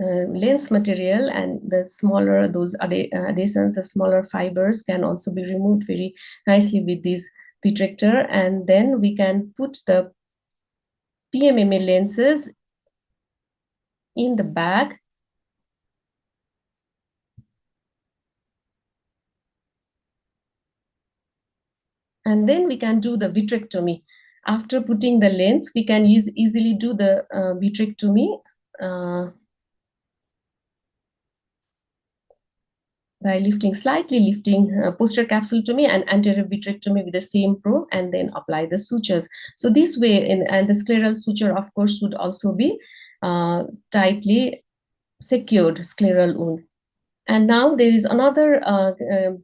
lens material, and the smaller those adhesions, the smaller fibers can also be removed very nicely with this vitrector. And then we can put the PMMA lenses in the bag. And then we can do the vitrectomy. After putting the lens, we can easily do the vitrectomy by slightly lifting posterior capsulotomy and anterior vitrectomy with the same probe, and then apply the sutures. So this way, and the scleral suture, of course, would also be tightly secured scleral wound. And now there is another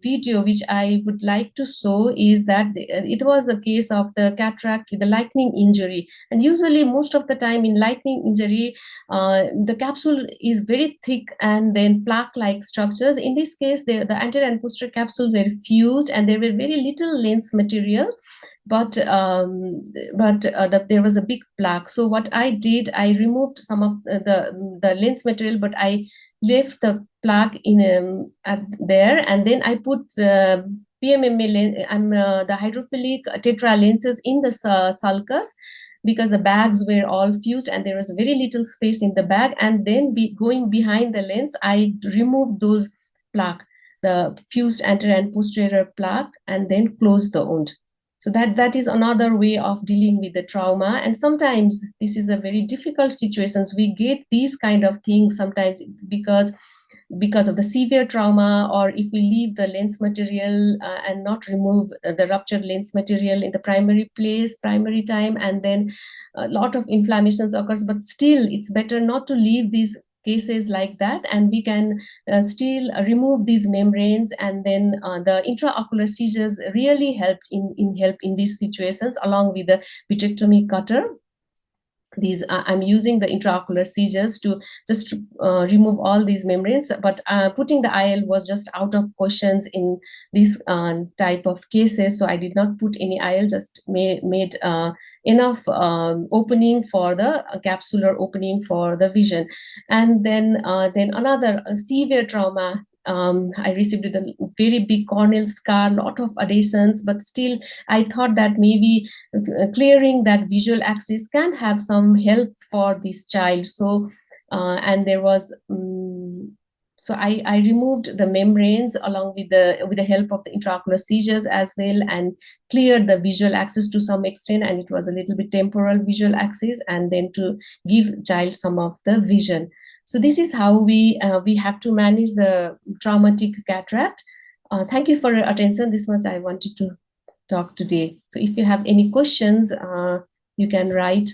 video which I would like to show, is that it was a case of the cataract with the lightning injury. And usually most of the time in lightning injury, the capsule is very thick and then plaque-like structures. In this case, the anterior and posterior capsules were fused and there were very little lens material, but there was a big plaque. So what I did, I removed some of the lens material, but I left the plaque in there, and then I put PMMA the hydrophilic tetra lenses in the sulcus, because the bags were all fused and there was very little space in the bag. And then going behind the lens, I removed those plaque, the fused anterior and posterior plaque, and then closed the wound. So that is another way of dealing with the trauma. And sometimes this is a very difficult situation. So we get these kind of things sometimes because of the severe trauma, or if we leave the lens material and not remove the ruptured lens material in the primary time, and then a lot of inflammations occurs. But still, it's better not to leave these cases like that, and we can still remove these membranes. And then the intraocular seizures really help in these situations, along with the vitrectomy cutter. I'm using the intraocular seizures to just remove all these membranes, but putting the IL was just out of questions in this type of cases. So I did not put any IL, just made enough opening for the capsular opening for the vision. And then another severe trauma. I received with a very big corneal scar, lot of adhesions, but still I thought that maybe clearing that visual axis can have some help for this child. So and there was so I removed the membranes along with the help of the intraocular seizures as well, and cleared the visual axis to some extent, and it was a little bit temporal visual axis, and then to give child some of the vision. So this is how we have to manage the traumatic cataract. Thank you for your attention. This much I wanted to talk today. So if you have any questions, you can write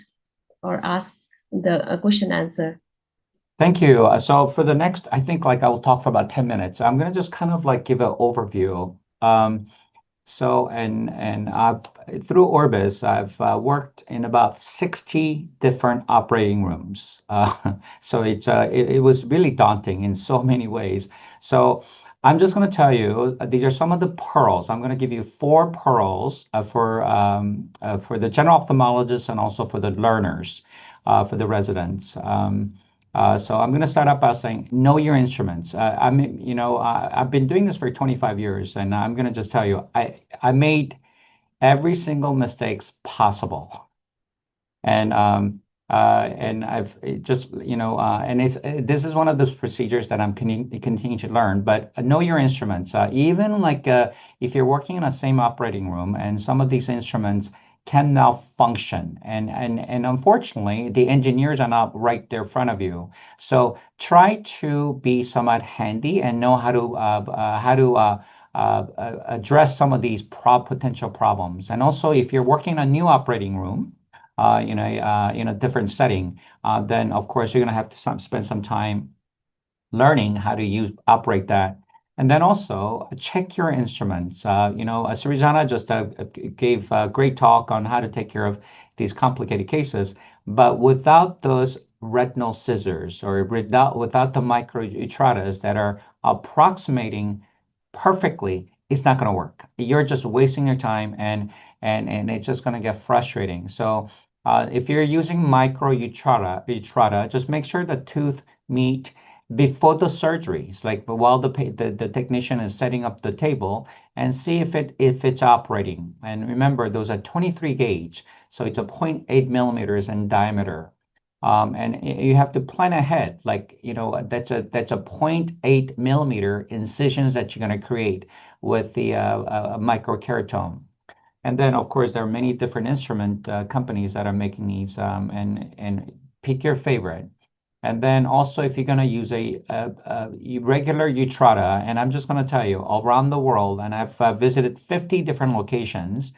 or ask the question answer. Thank you. So for the next, I think I will talk for about 10 minutes. I'm going to just kind of give an overview. Through Orbis, I've worked in about 60 different operating rooms. So it was really daunting in so many ways. So I'm just going to tell you, these are some of the pearls. I'm going to give you 4 pearls for the general ophthalmologist and also for the learners, for the residents. So I'm going to start out by saying, know your instruments. I've been doing this for 25 years, and I'm going to just tell you, I made every single mistakes possible, and I've just this is one of those procedures that I'm continuing to learn. But know your instruments. Even if you're working in the same operating room, and some of these instruments can malfunction, and unfortunately the engineers are not right there in front of you. So try to be somewhat handy and know how to address some of these potential problems. And also, if you're working in a new operating room, in a different setting, then of course you're going to have to spend some time learning how to operate that. And then also check your instruments. Srijana just gave a great talk on how to take care of these complicated cases, but without those retinal scissors, or without the microitratas that are approximating perfectly it's not going to work. You're just wasting your time, and it's just going to get frustrating. So if you're using micro utrata, just make sure the tooth meet before the surgeries, like while the technician is setting up the table, and see if it's operating. And remember, those are 23 gauge, so it's a 0.8 millimeters in diameter. And you have to plan ahead, like, that's a 0.8 millimeter incisions that you're going to create with the microkeratome. And then, of course, there are many different instrument companies that are making these, and pick your favorite. And then also, if you're going to use a regular Utrata, and I'm just going to tell you, all around the world, and I've visited 50 different locations,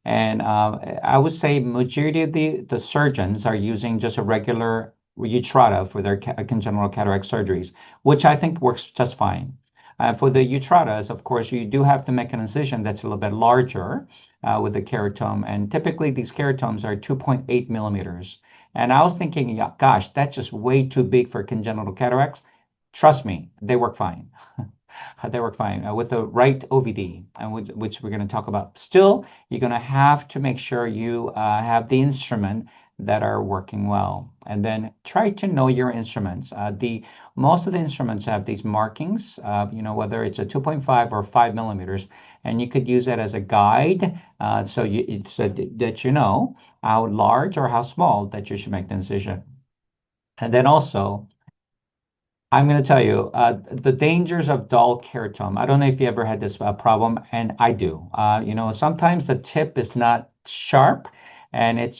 and I would say majority of the surgeons are using just a regular Utrata for their congenital cataract surgeries, which I think works just fine. For the Utratas, of course, you do have to make an incision that's a little bit larger with the keratome, and typically these keratomes are 2.8 millimeters. And I was thinking, yeah, gosh, that's just way too big for congenital cataracts. Trust me, they work fine. They work fine with the right OVD, and which we're going to talk about. Still, you're going to have to make sure you have the instrument that are working well, and then try to know your instruments. The most of the instruments have these markings, whether it's a 2.5 or 5 millimeters, and you could use that as a guide, so that you know how large or how small that you should make the incision. And then also, I'm going to tell you the dangers of dull keratome. I don't know if you ever had this problem, and I do. Sometimes the tip is not sharp, and it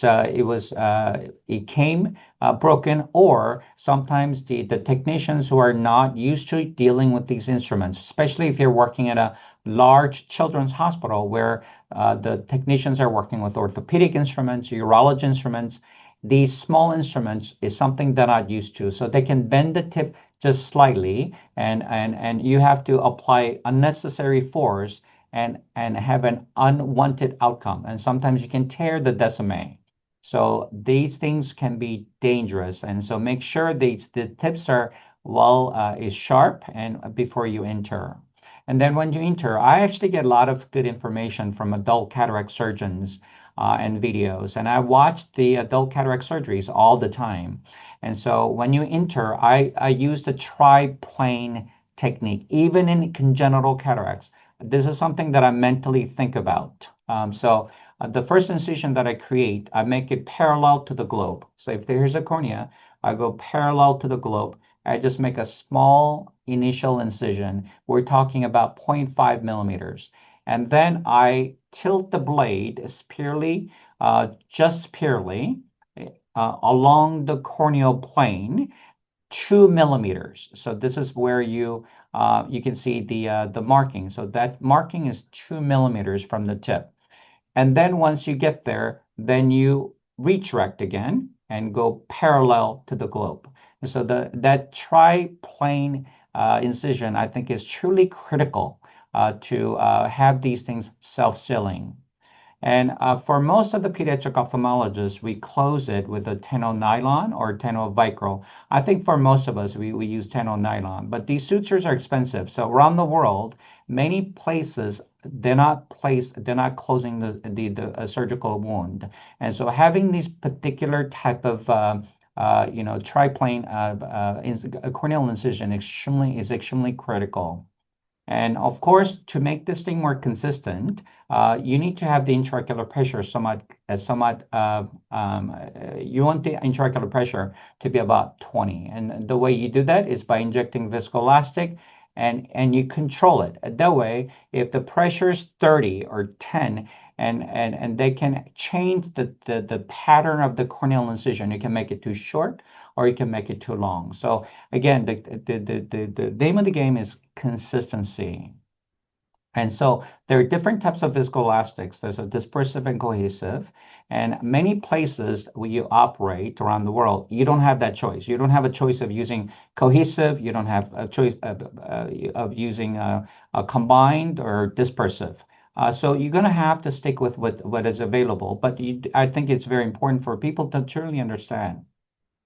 came broken, or sometimes the technicians who are not used to dealing with these instruments, especially if you're working at a large children's hospital where the technicians are working with orthopedic instruments, urology instruments. These small instruments is something they're not used to, so they can bend the tip just slightly, and you have to apply unnecessary force and have an unwanted outcome. And sometimes you can tear the descemet. So these things can be dangerous, and so make sure the tips are is sharp and before you enter. And then when you enter, I actually get a lot of good information from adult cataract surgeons and videos, and I watch the adult cataract surgeries all the time. And so when you enter, I use the triplane technique, even in congenital cataracts. This is something that I mentally think about. So the first incision that I create, I make it parallel to the globe. So if there's a cornea, I go parallel to the globe. I just make a small initial incision. We're talking about 0.5 millimeters. And then I tilt the blade spirally, along the corneal plane, 2 millimeters. So this is where you can see the marking. So that marking is 2 millimeters from the tip. And then once you get there, then you retract again and go parallel to the globe. And so that triplane incision, I think, is truly critical to have these things self-sealing. And for most of the pediatric ophthalmologists, we close it with a 10-0 nylon or 10-0 Vicryl. I think for most of us, we use 10-0 nylon, but these sutures are expensive. So around the world, many places, they're not closing the surgical wound. And so having these particular type of triplane corneal incision is extremely critical. And of course, to make this thing more consistent, you need to have the intraocular pressure you want the intraocular pressure to be about 20. And the way you do that is by injecting viscoelastic, and you control it. That way, if the pressure is 30 or 10, and they can change the pattern of the corneal incision. You can make it too short, or you can make it too long. So again, the name of the game is consistency. And so there are different types of viscoelastics. There's a dispersive and cohesive. And many places where you operate around the world, you don't have that choice. You don't have a choice of using cohesive. You don't have a choice of using a combined or dispersive. So you're going to have to stick with what is available. But I think it's very important for people to truly understand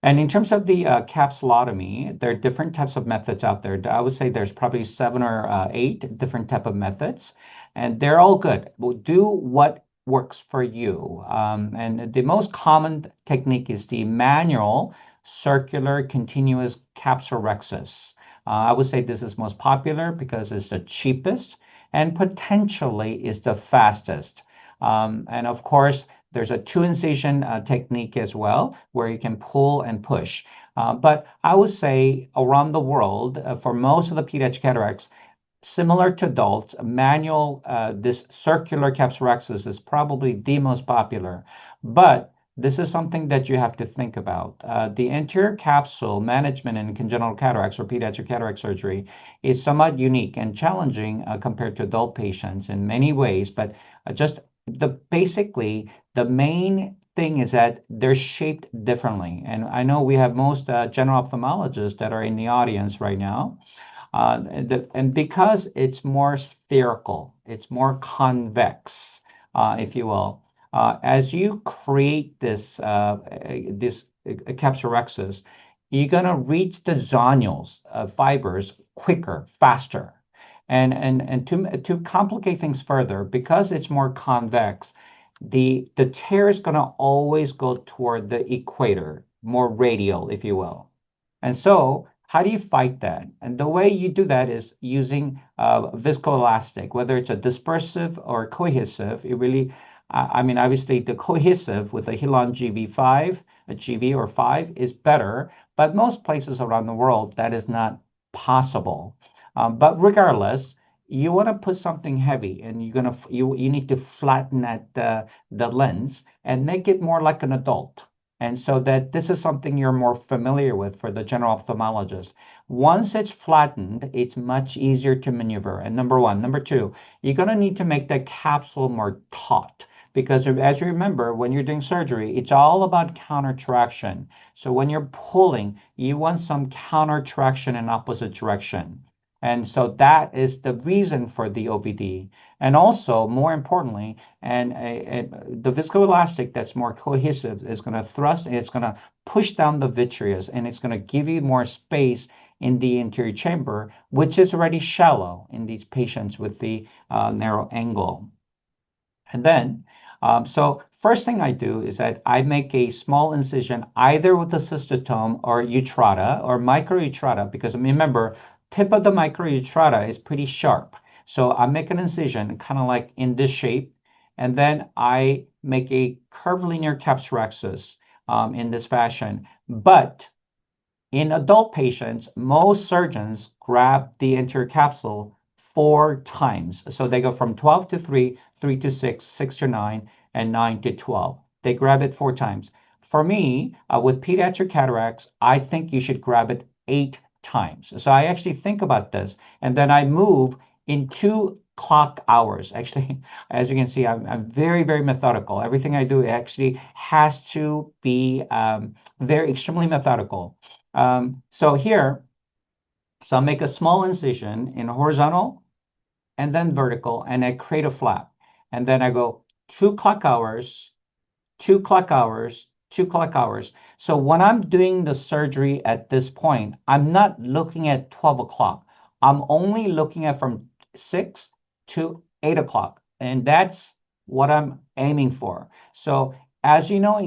And in terms of the capsulotomy, there are different types of methods out there. I would say there's probably 7 or 8 different type of methods, and they're all good. We'll do what works for you. And the most common technique is the manual circular continuous capsulorhexis. I would say this is most popular because it's the cheapest and potentially is the fastest. And of course, there's a 2 incision technique as well, where you can pull and push. But I would say around the world, for most of the pediatric cataracts, similar to adults, manual, this circular capsulorhexis is probably the most popular. But this is something that you have to think about. The anterior capsule management in congenital cataracts or pediatric cataract surgery is somewhat unique and challenging compared to adult patients in many ways. But just basically, the main thing is that they're shaped differently. And I know we have most general ophthalmologists that are in the audience right now. And because it's more spherical, it's more convex, if you will. As you create this capsulorhexis, you're going to reach the zonules fibers quicker, faster. And to complicate things further, because it's more convex, the tear is going to always go toward the equator, more radial, if you will. And so, how do you fight that? And the way you do that is using viscoelastic, whether it's a dispersive or cohesive. It really, I mean, obviously the cohesive with a Hilon GV5, a GV or 5 is better, but most places around the world that is not possible. But regardless, you want to put something heavy, and you need to flatten the lens and make it more like an adult. And so that this is something you're more familiar with for the general ophthalmologist. Once it's flattened, it's much easier to maneuver. And number one. Number two, you're going to need to make the capsule more taut. Because as you remember, when you're doing surgery, it's all about counter traction. So when you're pulling, you want some counter traction in opposite direction. And so that is the reason for the OVD. And also, more importantly, the viscoelastic that's more cohesive is going to thrust, and it's going to push down the vitreous, and it's going to give you more space in the anterior chamber, which is already shallow in these patients with the narrow angle. And then, so first thing I do is that I make a small incision either with the cystotome or Utrata or micro-Utrata, because remember, tip of the micro-Utrata is pretty sharp. So I make an incision kind of like in this shape, and then I make a curvilinear capsulorhexis in this fashion. But in adult patients, most surgeons grab the anterior capsule 4 times. So they go from 12 to 3, 3 to 6, 6 to 9, and 9 to 12. They grab it 4 times. For me, with pediatric cataracts, I think you should grab it 8 times. So I actually think about this, and then I move in 2 clock hours. Actually, as you can see, I'm very, very methodical. Everything I do actually has to be very extremely methodical. So I'll make a small incision in horizontal and then vertical, and I create a flap. And then I go 2 clock hours, 2 clock hours, 2 clock hours. So when I'm doing the surgery at this point, I'm not looking at 12 o'clock. I'm only looking at from 6 to 8 o'clock. And that's what I'm aiming for. So if you know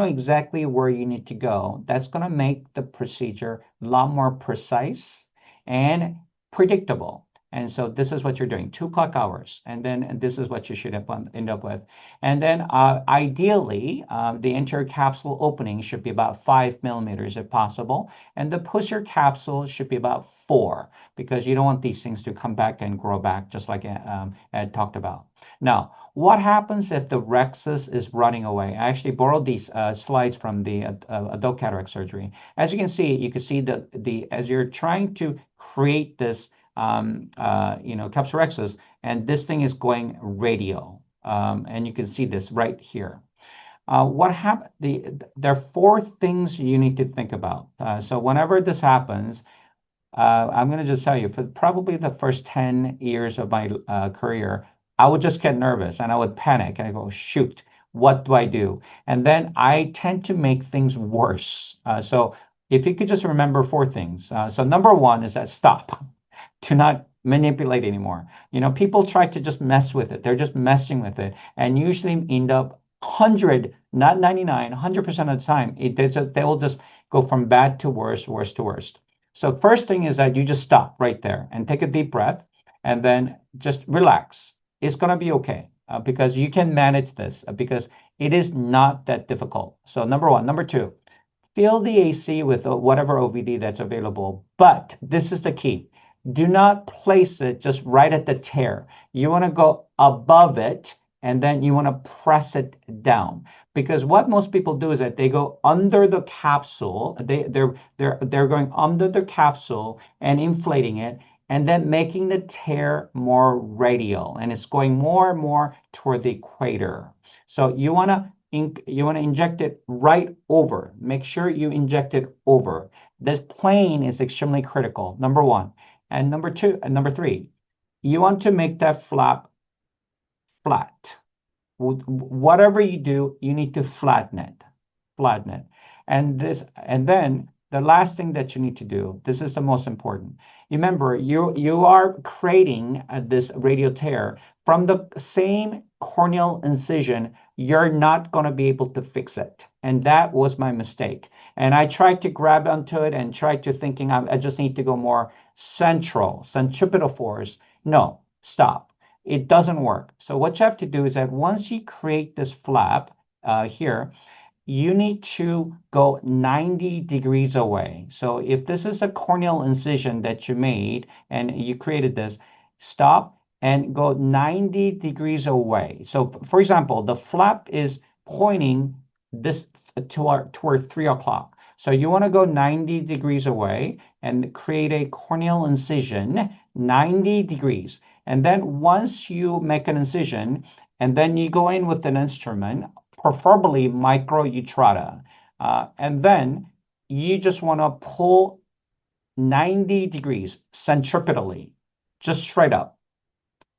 exactly where you need to go, that's going to make the procedure a lot more precise and predictable. And so this is what you're doing, 2 clock hours. And this is what you should end up with. And then ideally, the anterior capsule opening should be about 5 millimeters if possible. And the posterior capsule should be about 4, because you don't want these things to come back and grow back, just like Ed talked about. Now, what happens if the rhexis is running away? I actually borrowed these slides from the adult cataract surgery. As you can see as you're trying to create this capsulorhexis, and this thing is going radial, and you can see this right here. There are 4 things you need to think about. So whenever this happens, I'm going to just tell you, for probably the first 10 years of my career, I would just get nervous and I would panic and I go, shoot, What do I do? And then I tend to make things worse. So if you could just remember four things. So number one is that stop. Do not manipulate anymore. People try to just mess with it. They're just messing with it, and usually end up 100, not 99, 100% of the time, they will just go from bad to worse, worse to worst. So first thing is that you just stop right there and take a deep breath, and then just relax. It's going to be okay, because you can manage this, because it is not that difficult. So number one. Number two, fill the AC with whatever OVD that's available. But this is the key. Do not place it just right at the tear. You want to go above it, and then you want to press it down. Because what most people do is that they go under the capsule. They're going under the capsule and inflating it, and then making the tear more radial, and it's going more and more toward the equator. So you want to inject it right over. Make sure you inject it over. This plane is extremely critical, number one. And number two, and number three, you want to make that flap flat. Whatever you do, you need to flatten it. Flatten it. And then the last thing that you need to do, this is the most important. Remember, you are creating this radial tear from the same corneal incision. You're not going to be able to fix it. And that was my mistake. And I tried to grab onto it and tried to thinking I just need to go more centripetal force. No, stop. It doesn't work. So what you have to do is that once you create this flap here, you need to go 90 degrees away. So if this is a corneal incision that you made and you created this, stop and go 90 degrees away. So for example, the flap is pointing this toward 3 o'clock. So you want to go 90 degrees away and create a corneal incision, 90 degrees. And then once you make an incision, and then you go in with an instrument, preferably micro utrata, and then you just want to pull 90 degrees centripetally, just straight up.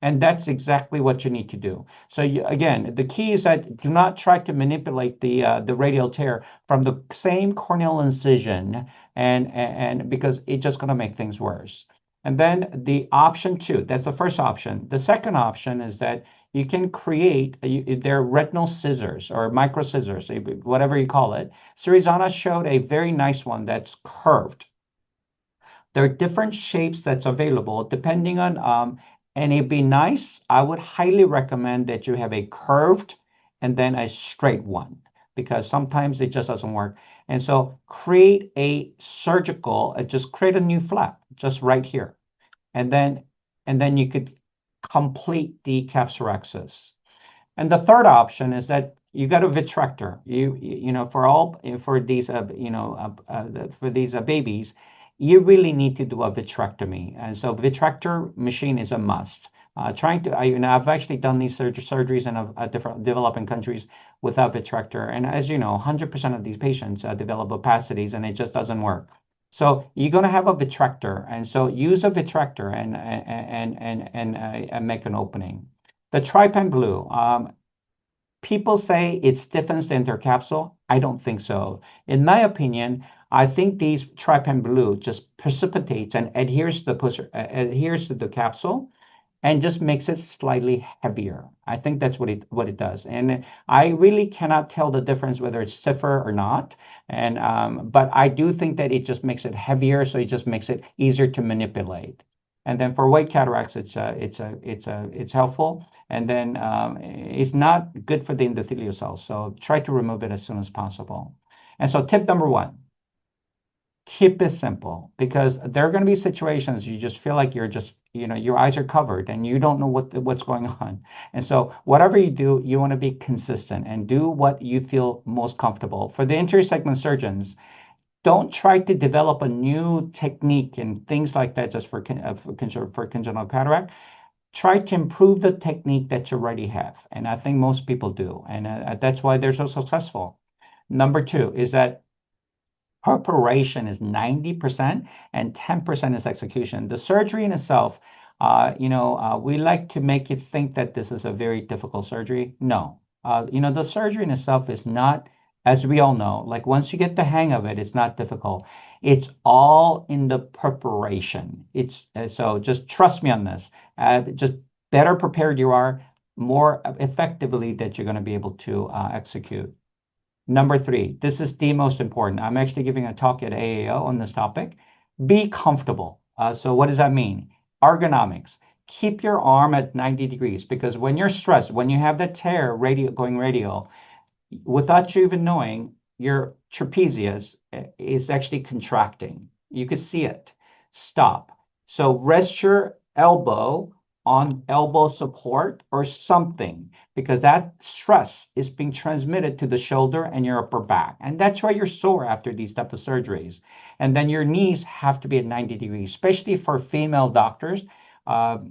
And that's exactly what you need to do. So again, the key is that do not try to manipulate the radial tear from the same corneal incision, and because it's just going to make things worse. And then the option two, that's the first option. The second option is that you can create, they're retinal scissors or micro scissors, whatever you call it. Sirizana showed a very nice one that's curved. There are different shapes that's available depending on, and it'd be nice, I would highly recommend that you have a curved and then a straight one, because sometimes it just doesn't work. And so create a surgical, just create a new flap just right here. And then you could complete the capsulaxis. And the third option is that you got a vitrector. For these babies, you really need to do a vitrectomy. And so vitrector machine is a must. I've actually done these surgeries in different developing countries without vitrector. And as you know, 100% of these patients develop opacities, and it just doesn't work. So you're going to have a vitrector, and so use a vitrector and make an opening. The trypan blue, people say it stiffens the intercapsule. I don't think so. In my opinion, I think these trypan blue just precipitates and adheres to the capsule, and just makes it slightly heavier. I think that's what it does. And I really cannot tell the difference whether it's stiffer or not. And but I do think that it just makes it heavier, so it just makes it easier to manipulate. And then for white cataracts, it's helpful. And then it's not good for the endothelial cells, so try to remove it as soon as possible. And so tip number one, keep it simple, because there are going to be situations you just feel like you're just, your eyes are covered and you don't know what's going on. And so whatever you do, you want to be consistent and do what you feel most comfortable. For the anterior segment surgeons, don't try to develop a new technique and things like that just for congenital cataract. Try to improve the technique that you already have. And I think most people do. And that's why they're so successful. Number two is that preparation is 90% and 10% is execution. The surgery in itself, we like to make you think that this is a very difficult surgery. No, The surgery in itself is not, as we all know, like once you get the hang of it, it's not difficult. It's all in the preparation. So just trust me on this. Just better prepared you are, more effectively that you're going to be able to execute. Number three, this is the most important. I'm actually giving a talk at AAO on this topic. Be comfortable. So what does that mean? Ergonomics. Keep your arm at 90 degrees because when you're stressed, when you have that tear going radial, without you even knowing, your trapezius is actually contracting. You can see it. Stop. So rest your elbow on elbow support or something because that stress is being transmitted to the shoulder and your upper back. And that's why you're sore after these type of surgeries. And then your knees have to be at 90 degrees, especially for female doctors, or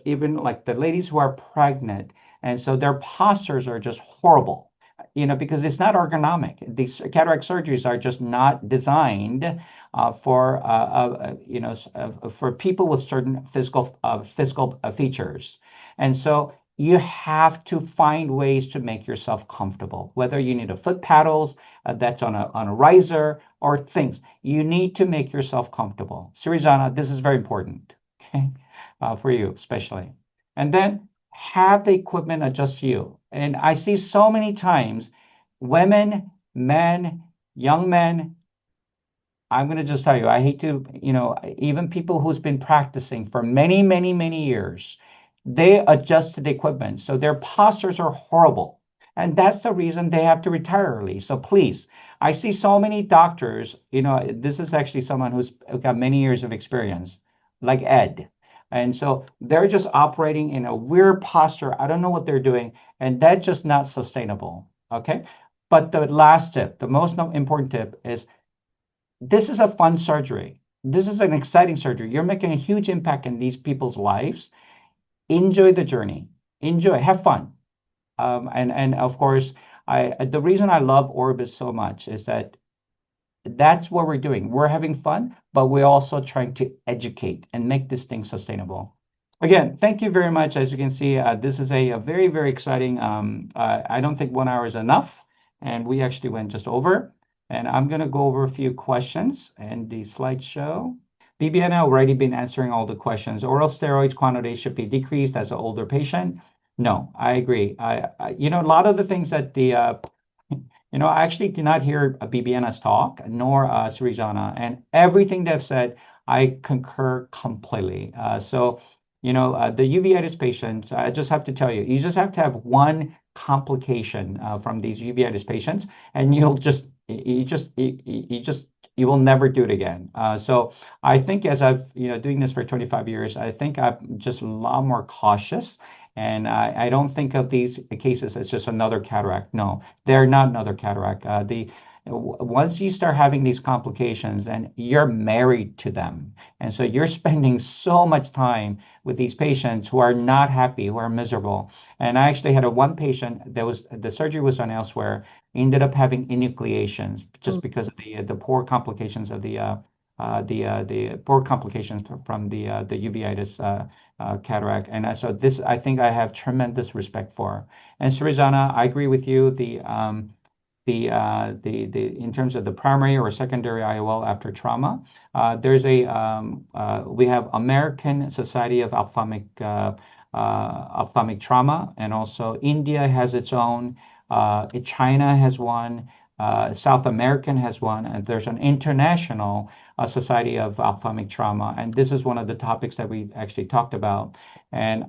even like the ladies who are pregnant. And so their postures are just horrible. Because it's not ergonomic. These cataract surgeries are just not designed for people with certain physical features. And so you have to find ways to make yourself comfortable, whether you need a foot paddles that's on a Reiser or things. You need to make yourself comfortable. Sirizana, this is very important, okay, for you especially. And then have the equipment adjust to you. And I see so many times women, men, young men. I'm going to just tell you, I hate to, even people who's been practicing for many, many, many years, they adjust to the equipment. So their postures are horrible. And that's the reason they have to retire early. So please, I see so many doctors, this is actually someone who's got many years of experience, like Ed. And so they're just operating in a weird posture. I don't know what they're doing. And that's just not sustainable. Okay. But the last tip, the most important tip is this is a fun surgery. This is an exciting surgery. You're making a huge impact in these people's lives. Enjoy the journey. Enjoy. Have fun. And of course, the reason I love Orbis so much is that that's what we're doing. We're having fun, but we're also trying to educate and make this thing sustainable. Again, thank you very much. As you can see, this is a very, very exciting. I don't think 1 hour is enough, and we actually went just over. And I'm going to go over a few questions and the slideshow. BBN already been answering all the questions. Oral steroids quantity should be decreased as an older patient. No, I agree. A lot of the things that I actually did not hear BBN's talk, nor Srijana, and everything they've said, I concur completely. The uveitis patients, I just have to tell you, you just have to have one complication from these uveitis patients, and you will never do it again. So I think as I've, doing this for 25 years, I think I'm just a lot more cautious. And I don't think of these cases as just another cataract. No, they're not another cataract. Once you start having these complications and you're married to them, and so you're spending so much time with these patients who are not happy, who are miserable. And I actually had one patient the surgery was done elsewhere, ended up having enucleations just because of the poor complications of the poor complications from the uveitis cataract. And so this, I think I have tremendous respect for. And Srizana, I agree with you. In terms of the primary or secondary IOL after trauma, we have American Society of Ophthalmic Trauma, and also India has its own. China has one. South American has one, and there's an international Society of Ophthalmic Trauma, and this is one of the topics that we actually talked about. And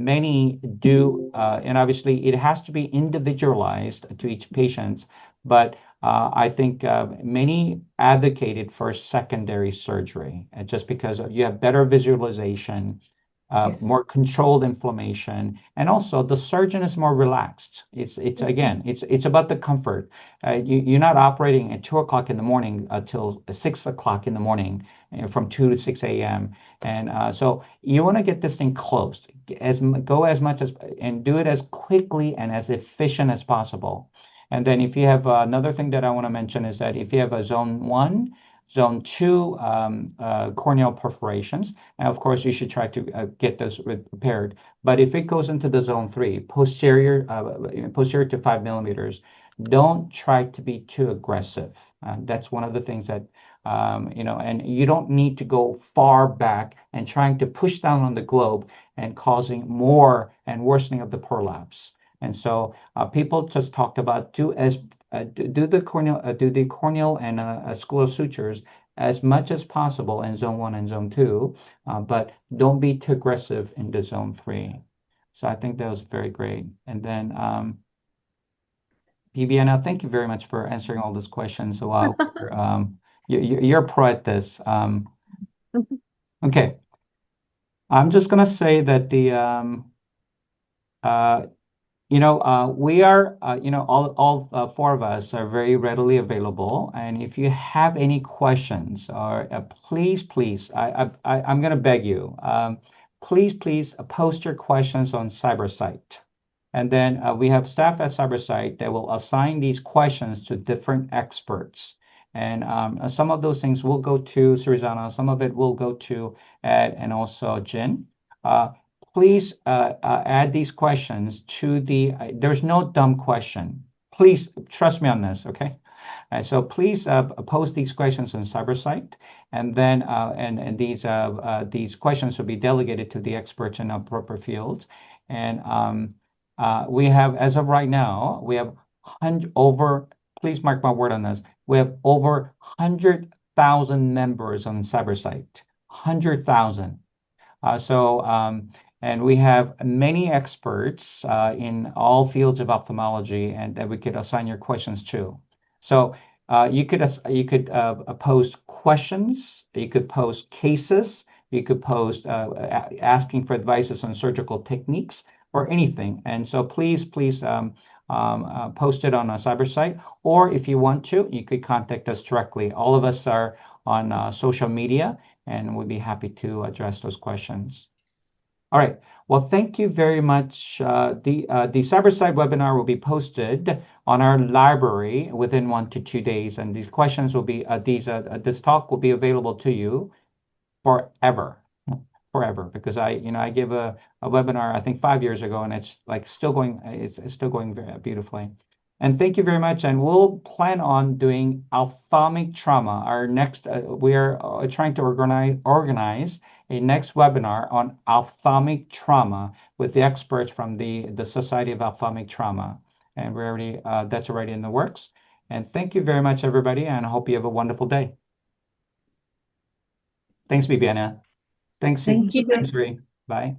many do, and obviously it has to be individualized to each patient. But I think many advocated for secondary surgery, just because you have better visualization. Yes. More controlled inflammation, and also the surgeon is more relaxed. It's about the comfort. You're not operating at 2 o'clock in the morning until 6 o'clock in the morning, from 2 to 6 a.m. And so you want to get this thing closed, go as much as, and do it as quickly and as efficient as possible. And then if you have another thing that I want to mention is that if you have a zone 1, zone 2 corneal perforations. And of course, you should try to get those repaired. But if it goes into the zone 3, posterior to 5 millimeters, don't try to be too aggressive. That's one of the things that, and you don't need to go far back and trying to push down on the globe and causing more and worsening of the prolapse. And so people just talked about do the corneal and scleral sutures as much as possible in zone 1 and zone 2, but don't be too aggressive in the zone 3. So I think that was very great. And then Viviana, thank you very much for answering all those questions. So you're a pro at this. Okay, I'm just gonna say that we are, all four of us are very readily available. And if you have any questions, or please, I'm gonna beg you, please post your questions on CyberSight. And then we have staff at CyberSight that will assign these questions to different experts. And some of those things will go to Surizana, some of it will go to Ed and also Jin. Please add these questions to there's no dumb question. Please trust me on this, okay? So please post these questions on CyberSight, and then these questions will be delegated to the experts in appropriate fields. And we have, as of right now, we have please mark my word on this, we have over 100,000 members on CyberSight, 100,000. And we have many experts in all fields of ophthalmology, and that we could assign your questions to. So you could post questions, you could post cases, you could post asking for advices on surgical techniques or anything. And so please post it on a CyberSight, or if you want to, you could contact us directly. All of us are on social media, and we'd be happy to address those questions. All right. Well, thank you very much. The CyberSight webinar will be posted on our library within 1 to 2 days, and these questions will be this talk will be available to you forever, because I gave a webinar I think 5 years ago, and it's still going. It's still going very beautifully. And thank you very much. And we'll plan on doing ophthalmic trauma. Our next, we are trying to organize a next webinar on ophthalmic trauma with the experts from the Society of Ophthalmic Trauma. And that's already in the works. And thank you very much, everybody. And I hope you have a wonderful day. Thanks, Bibiana. Thanks, Thank you. Thanks, Ree. Bye.